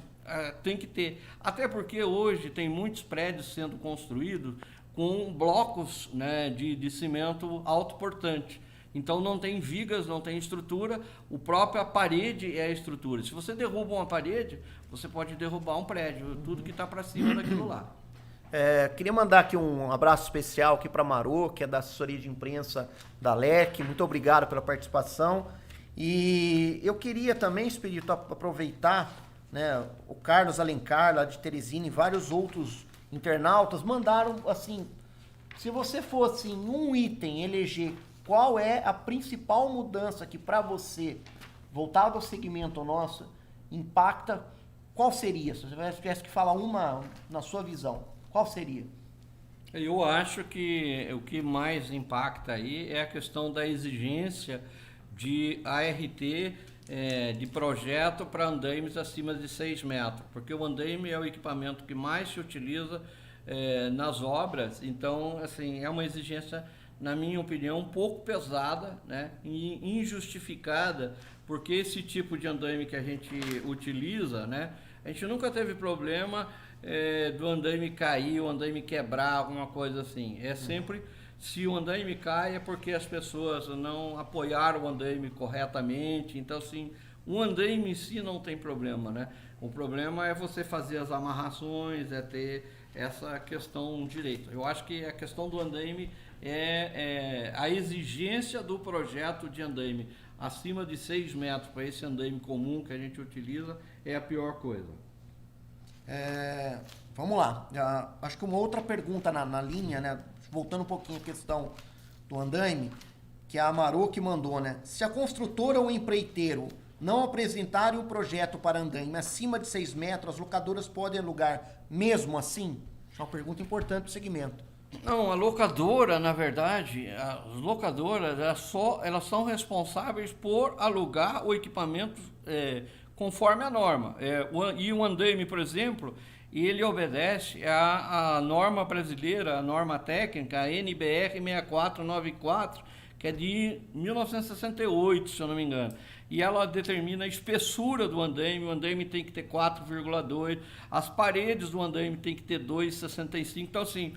tem que ter. Até porque hoje tem muitos prédios sendo construídos com blocos, né, de cimento autoportante. Então não tem vigas, não tem estrutura, a própria parede é a estrutura. Se você derruba uma parede, você pode derrubar um prédio, tudo que está para cima daquilo lá. Queria mandar aqui um abraço especial aqui para Marô, que é da assessoria de imprensa da LEC. Muito obrigado pela participação. E eu queria também, Expedito, aproveitar, né, o Carlos Alencar, lá de Teresina, e vários outros internautas mandaram assim, se você fosse em um item eleger qual é a principal mudança que para você, voltado ao segmento nosso, impacta, qual seria? Se você tivesse que falar uma na sua visão, qual seria? Eu acho que o que mais impacta aí é a questão da exigência de ART, de projeto para andaimes acima de 6 metros, porque o andaime é o equipamento que mais se utiliza nas obras, então assim, é uma exigência, na minha opinião, um pouco pesada, né, e injustificada, porque esse tipo de andaime que a gente utiliza, né, a gente nunca teve problema do andaime cair, o andaime quebrar, alguma coisa assim. É sempre, se o andaime cai, é porque as pessoas não apoiaram o andaime corretamente. Então, assim, o andaime em si não tem problema, né? O problema é você fazer as amarrações, é ter essa questão direito. Eu acho que a questão do andaime é a exigência do projeto de andaime acima de 6 metros para esse andaime comum que a gente utiliza é a pior coisa. Vamos lá. Acho que uma outra pergunta na linha, né? Voltando um pouquinho à questão do andaime, que a Amarô que mandou, né? Se a construtora ou o empreiteiro não apresentarem o projeto para andaime acima de 6 metros, as locadoras podem alugar mesmo assim? É uma pergunta importante para o segmento. Não, a locadora, na verdade, as locadoras, elas são responsáveis por alugar o equipamento conforme a norma. E o andaime, por exemplo, ele obedece à norma brasileira, a norma técnica, a NBR 6494, que é de 1968, se eu não me engano. E ela determina a espessura do andaime, o andaime tem que ter 4,2, as paredes do andaime tem que ter 2,65. Então, assim,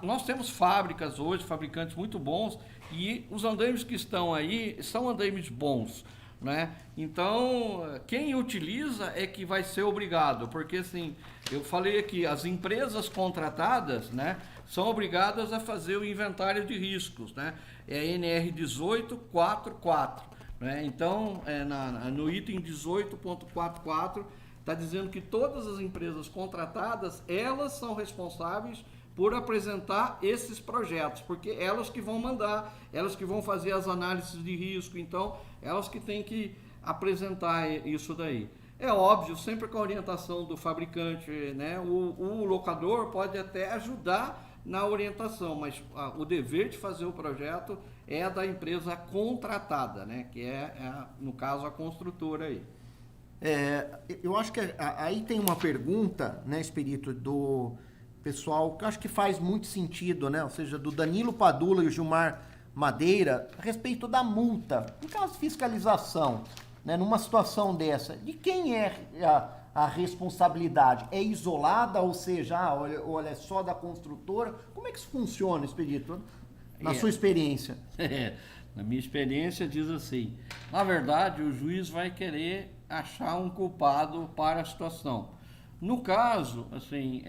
nós temos fábricas hoje, fabricantes muito bons, e os andaimes que estão aí são andaimes bons, né? Então, quem utiliza é que vai ser obrigado, porque assim, eu falei aqui, as empresas contratadas, né, são obrigadas a fazer o inventário de riscos, né? É a NR 1844, né? Então, no item 18.44 está dizendo que todas as empresas contratadas, elas são responsáveis por apresentar esses projetos, porque elas que vão mandar, elas que vão fazer as análises de risco, então elas que têm que apresentar isso daí. É óbvio, sempre com a orientação do fabricante, né? O locador pode até ajudar na orientação, mas o dever de fazer o projeto é da empresa contratada, né? Que no caso, a construtora aí. Eu acho que aí tem uma pergunta, né, Expedito, do pessoal, que eu acho que faz muito sentido, né? Ou seja, do Danilo Padula e o Gilmar Madeira, a respeito da multa, em caso de fiscalização, né? Numa situação dessa, de quem é a responsabilidade? É isolada, ou seja, olha, é só da construtora? Como é que isso funciona, Expedito? Na sua experiência? Na minha experiência diz assim, na verdade o juiz vai querer achar um culpado para a situação. No caso, assim,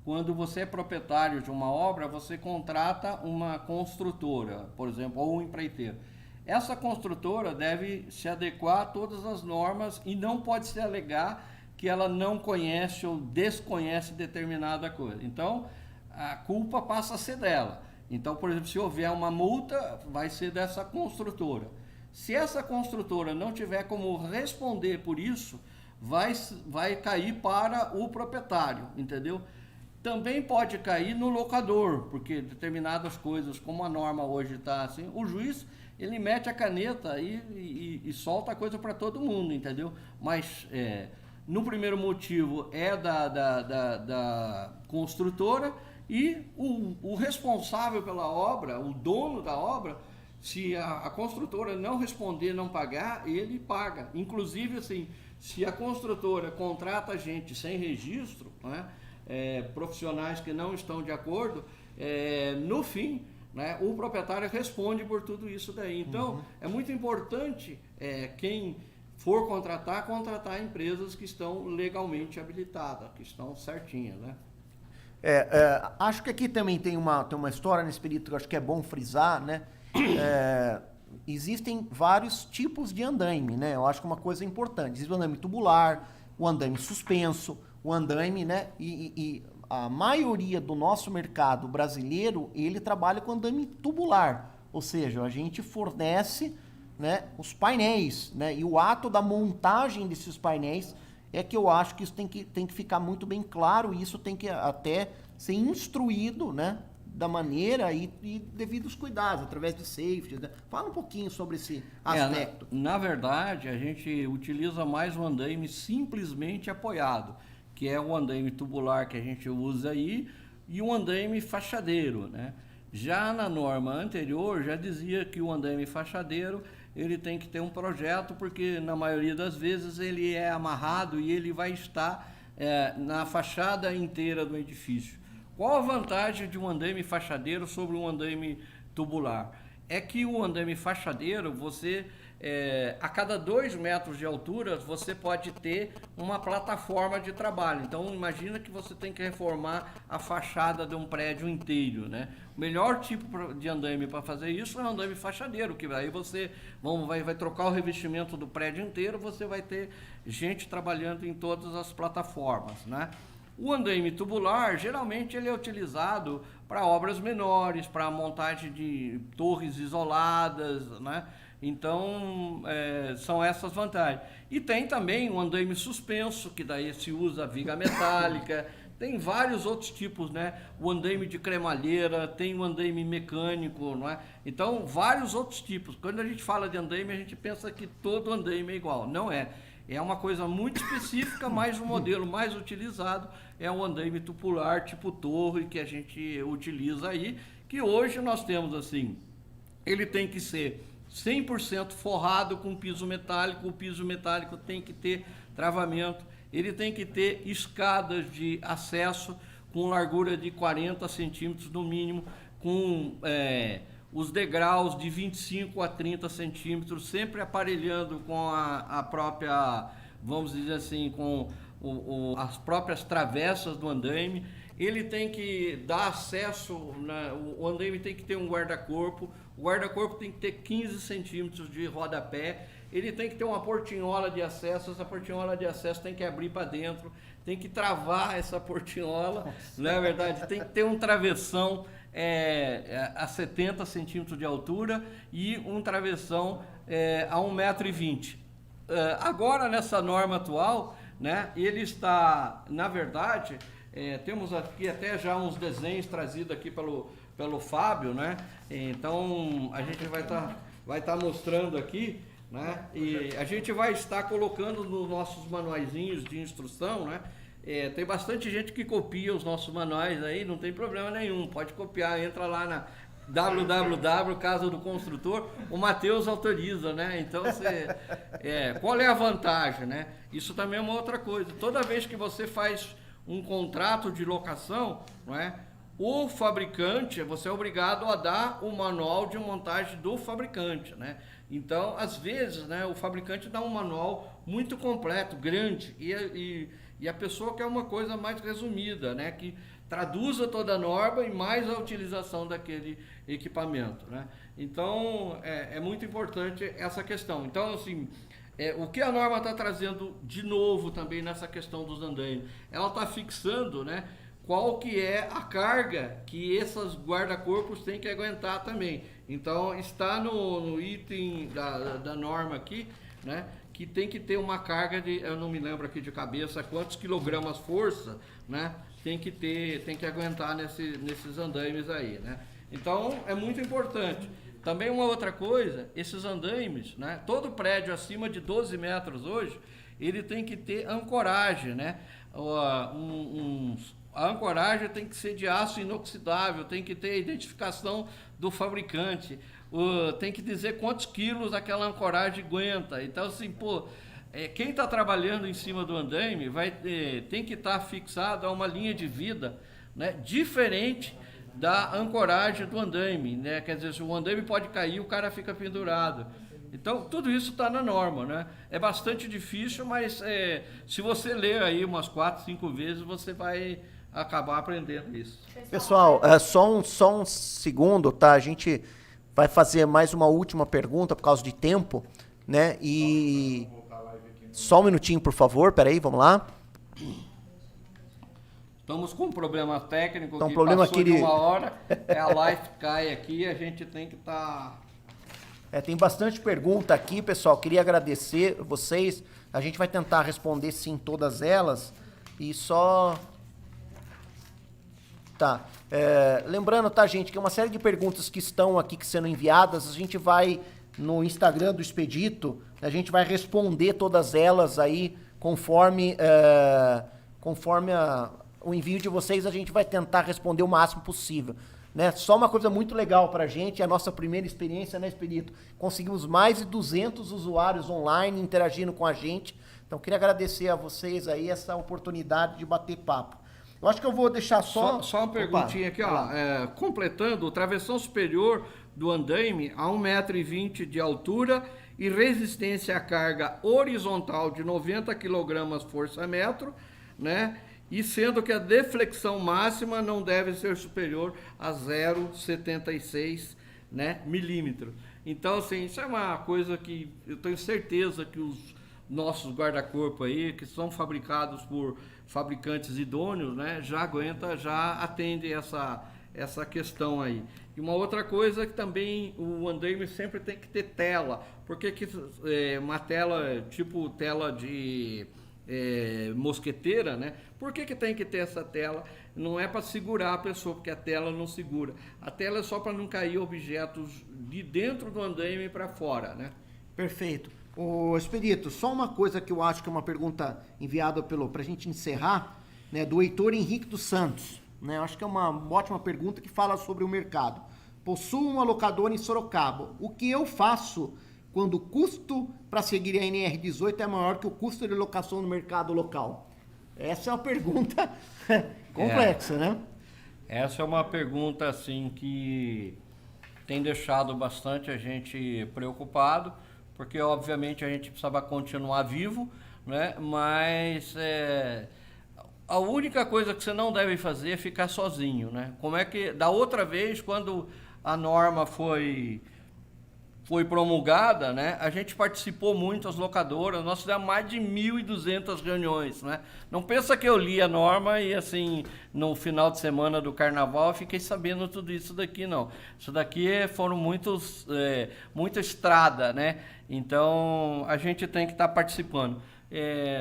quando você é proprietário de uma obra, você contrata uma construtora, por exemplo, ou um empreiteiro. Essa construtora deve se adequar a todas as normas e não pode se alegar que ela não conhece ou desconhece determinada coisa. Então, a culpa passa a ser dela. Então, por exemplo, se houver uma multa, vai ser dessa construtora. Se essa construtora não tiver como responder por isso, vai cair para o proprietário, entendeu? Também pode cair no locador, porque determinadas coisas, como a norma hoje está assim, o juiz, ele mete a caneta e solta a coisa para todo mundo, entendeu? Mas, no primeiro motivo, é da construtora, e o responsável pela obra, o dono da obra, se a construtora não responder, não pagar, ele paga. Inclusive, assim, se a construtora contrata gente sem registro, né, profissionais que não estão de acordo, no fim, né, o proprietário responde por tudo isso daí. Então, é muito importante quem for contratar empresas que estão legalmente habilitadas, que estão certinhas, né? Acho que aqui também tem uma história nesse período que eu acho que é bom frisar, né? Existem vários tipos de andaime, né? Eu acho que uma coisa importante. Existe o andaime tubular, o andaime suspenso, o andaime, né? E a maioria do nosso mercado brasileiro, ele trabalha com andaime tubular. Ou seja, a gente fornece, né, os painéis, né? E o ato da montagem desses painéis é que eu acho que isso tem que ficar muito bem claro, e isso tem que até ser instruído, né, da maneira e devidos cuidados, através de safety, né? Fala um pouquinho sobre esse aspecto. Na verdade, a gente utiliza mais o andaime simplesmente apoiado, que é o andaime tubular que a gente usa aí, e o andaime fachadeiro, né? Já na norma anterior, já dizia que o andaime fachadeiro ele tem que ter um projeto, porque na maioria das vezes ele é amarrado e ele vai estar na fachada inteira do edifício. Qual a vantagem de um andaime fachadeiro sobre um andaime tubular? É que o andaime fachadeiro, você, a cada 2 metros de altura, você pode ter uma plataforma de trabalho. Então, imagina que você tem que reformar a fachada de um prédio inteiro, né? O melhor tipo de andaime para fazer isso é o andaime fachadeiro, que aí você vai trocar o revestimento do prédio inteiro, você vai ter gente trabalhando em todas as plataformas, né? O andaime tubular, geralmente, ele é utilizado para obras menores, para montagem de torres isoladas, né? Então, são essas vantagens. E tem também o andaime suspenso, que daí se usa viga metálica. Tem vários outros tipos, né? O andaime de cremalheira, tem o andaime mecânico, não é? Então, vários outros tipos. Quando a gente fala de andaime, a gente pensa que todo andaime é igual. Não é. É uma coisa muito específica, mas o modelo mais utilizado é o andaime tubular tipo torre, que a gente utiliza aí, que hoje nós temos assim, ele tem que ser 100% forrado com piso metálico, o piso metálico tem que ter travamento, ele tem que ter escadas de acesso com largura de 40 centímetros no mínimo, com os degraus de 25 a 30 centímetros, sempre aparelhando com a própria, vamos dizer assim, com as próprias travessas do andaime. Ele tem que dar acesso, o andaime tem que ter um guarda-corpo, o guarda-corpo tem que ter 15 centímetros de rodapé, ele tem que ter uma portinhola de acesso, essa portinhola de acesso tem que abrir para dentro, tem que travar essa portinhola, não é verdade? Tem que ter um travessão a 70 centímetros de altura e um travessão a 1,20 m. Agora, nessa norma atual, né, ele está, na verdade, temos aqui até já uns desenhos trazidos aqui pelo Fábio, né? Então, a gente vai estar mostrando aqui, né? E a gente vai estar colocando nos nossos manuaizinhos de instrução, né? Tem bastante gente que copia os nossos manuais aí, não tem problema nenhum, pode copiar, entra lá na www, Casa do Construtor, o Matheus autoriza, né? Então, qual é a vantagem, né? Isso também é uma outra coisa, toda vez que você faz um contrato de locação, não é? O fabricante, você é obrigado a dar o manual de montagem do fabricante, né? Então, às vezes, né, o fabricante dá um manual muito completo, grande, e a pessoa quer uma coisa mais resumida, né, que traduza toda a norma e mais a utilização daquele equipamento, né? Então, é muito importante essa questão. Então, assim, o que a norma está trazendo de novo também nessa questão dos andaimes? Ela está fixando, né, qual que é a carga que esses guarda-corpos têm que aguentar também. Então, está no item da norma aqui, né, que tem que ter uma carga de, eu não me lembro aqui de cabeça, quantos quilogramas força, né, tem que aguentar nesses andaimes aí, né. Então, é muito importante. Também uma outra coisa, esses andaimes, né, todo prédio acima de 12 metros hoje, ele tem que ter ancoragem, né, a ancoragem tem que ser de aço inoxidável, tem que ter a identificação do fabricante, tem que dizer quantos quilos aquela ancoragem aguenta. Então, assim, quem está trabalhando em cima do andaime tem que estar fixado a uma linha de vida, né, diferente da ancoragem do andaime, né? Quer dizer, se o andaime pode cair, o cara fica pendurado. Então, tudo isso está na norma, né? É bastante difícil, mas se você ler aí umas 4, 5 vezes, você vai acabar aprendendo isso. Pessoal, só um segundo, tá? A gente vai fazer mais uma última pergunta por causa de tempo, né? E só um minutinho, por favor, peraí, vamos lá. Estamos com um problema técnico Então, que problema passou aqui de de- uma hora, a live cai aqui, a gente tem que estar... Tem bastante pergunta aqui, pessoal. Queria agradecer vocês. A gente vai tentar responder sim todas elas. E só... Tá. Lembrando, tá, gente, que uma série de perguntas que estão aqui sendo enviadas, a gente vai no Instagram do Expedito, a gente vai responder todas elas aí conforme o envio de vocês, a gente vai tentar responder o máximo possível. Né? Só uma coisa muito legal pra gente, a nossa primeira experiência, né, Expedito? Conseguimos mais de 200 usuários online interagindo com a gente. Então, queria agradecer a vocês aí essa oportunidade de bater papo. Eu acho que eu vou deixar Só uma perguntinha aqui, ó. Completando, o travessão superior do andaime a 1,20 m de altura e resistência à carga horizontal de 90 kg força-metro, né? E sendo que a deflexão máxima não deve ser superior a 0,76, né, milímetro. Então, assim, isso é uma coisa que eu tenho certeza que os nossos guarda-corpo aí, que são fabricados por fabricantes idôneos, né, já atende essa questão aí. E uma outra coisa que também o andaime sempre tem que ter tela, porque uma tela tipo tela de mosqueteira, né? Por que tem que ter essa tela? Não é para segurar a pessoa, porque a tela não segura. A tela é só para não cair objetos de dentro do andaime para fora, né? Perfeito. Ô, Expedito, só uma coisa que eu acho que é uma pergunta enviada pra gente encerrar, né, do Heitor Henrique dos Santos. Né? Eu acho que é uma ótima pergunta que fala sobre o mercado. Possuo uma locadora em Sorocaba. O que eu faço quando o custo para seguir a NR18 é maior que o custo de locação no mercado local? Essa é uma pergunta complexa, né? Essa é uma pergunta assim que tem deixado bastante a gente preocupado, porque obviamente a gente precisava continuar vivo, né? Mas a única coisa que você não deve fazer é ficar sozinho, né? Como é que da outra vez, quando a norma foi promulgada, né? A gente participou muito, as locadoras, nós fizemos mais de 1.200 reuniões, né? Não pensa que eu li a norma e assim, no final de semana do carnaval eu fiquei sabendo tudo isso daqui, não. Isso daqui foram muita estrada, né? Então, a gente tem que estar participando.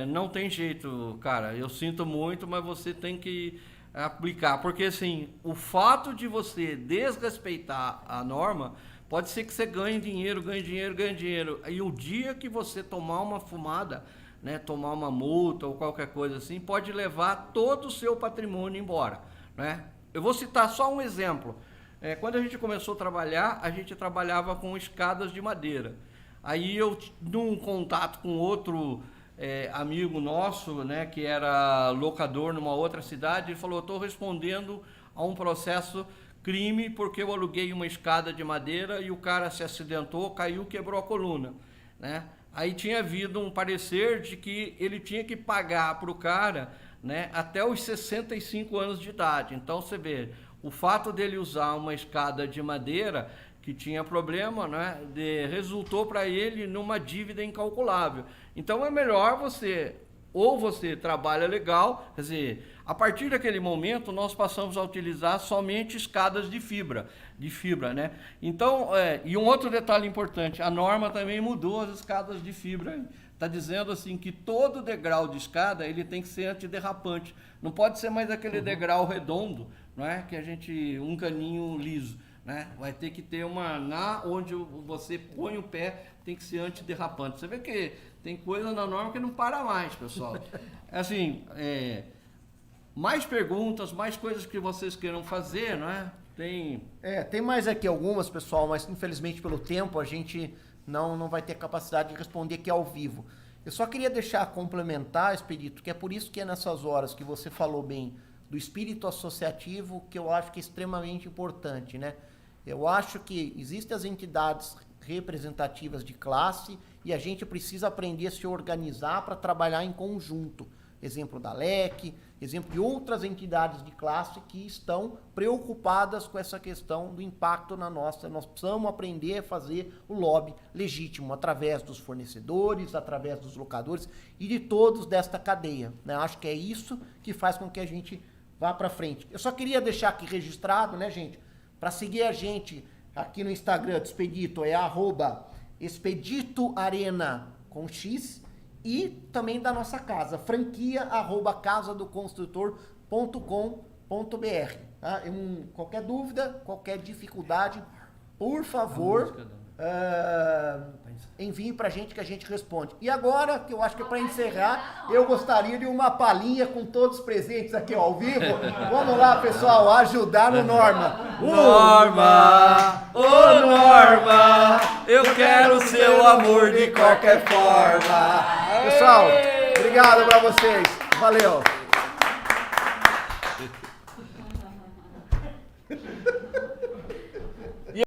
Não tem jeito, cara, eu sinto muito, mas você tem que aplicar, porque assim, o fato de você desrespeitar a norma, pode ser que você ganhe dinheiro. E o dia que você tomar uma fumada, né, tomar uma multa ou qualquer coisa assim, pode levar todo o seu patrimônio embora, né? Eu vou citar só um exemplo. Quando a gente começou a trabalhar, a gente trabalhava com escadas de madeira. Aí eu, num contato com outro amigo nosso, né, que era locador numa outra cidade, ele falou: eu estou respondendo a um processo crime porque eu aluguei uma escada de madeira e o cara se acidentou, caiu, quebrou a coluna, né? Aí tinha havido um parecer de que ele tinha que pagar para o cara, né, até os 65 anos de idade. Então você vê, o fato dele usar uma escada de madeira que tinha problema, né, resultou para ele numa dívida incalculável. Então é melhor você trabalha legal, quer dizer, a partir daquele momento nós passamos a utilizar somente escadas de fibra, né? Então, e um outro detalhe importante, a norma também mudou as escadas de fibra. Está dizendo assim que todo degrau de escada ele tem que ser antiderrapante. Não pode ser mais aquele degrau redondo, não é? Que um caninho liso, né? Vai ter que ter onde você põe o pé, tem que ser antiderrapante. Você vê que tem coisa na norma que não para mais, pessoal. Assim, mais perguntas, mais coisas que vocês queiram fazer, não é? Tem mais aqui algumas, pessoal, mas infelizmente pelo tempo a gente não vai ter capacidade de responder aqui ao vivo. Eu só queria complementar, Expedito, que é por isso que é nessas horas que você falou bem do espírito associativo, que eu acho que é extremamente importante, né? Eu acho que existem as entidades representativas de classe e a gente precisa aprender a se organizar para trabalhar em conjunto. Exemplo da LEC, exemplo de outras entidades de classe que estão preocupadas com essa questão do impacto na nossa. Nós precisamos aprender a fazer o lobby legítimo através dos fornecedores, através dos locadores e de todos desta cadeia, né? Acho que é isso que faz com que a gente vá para frente. Eu só queria deixar aqui registrado, né, gente? Para seguir a gente aqui no Instagram do Expedito é @expeditoarena com X. E também da nossa casa, franquia@casadoconstrutor.com.br. Tá? Qualquer dúvida, qualquer dificuldade, por favor, envie pra gente que a gente responde. E agora, que eu acho que é para encerrar, eu gostaria de uma palhinha com todos os presentes aqui ao vivo. Vamos lá, pessoal, ajudar no Norma. Norma, ô Norma, eu quero seu amor de qualquer forma. Pessoal, obrigado pra vocês. Valeu.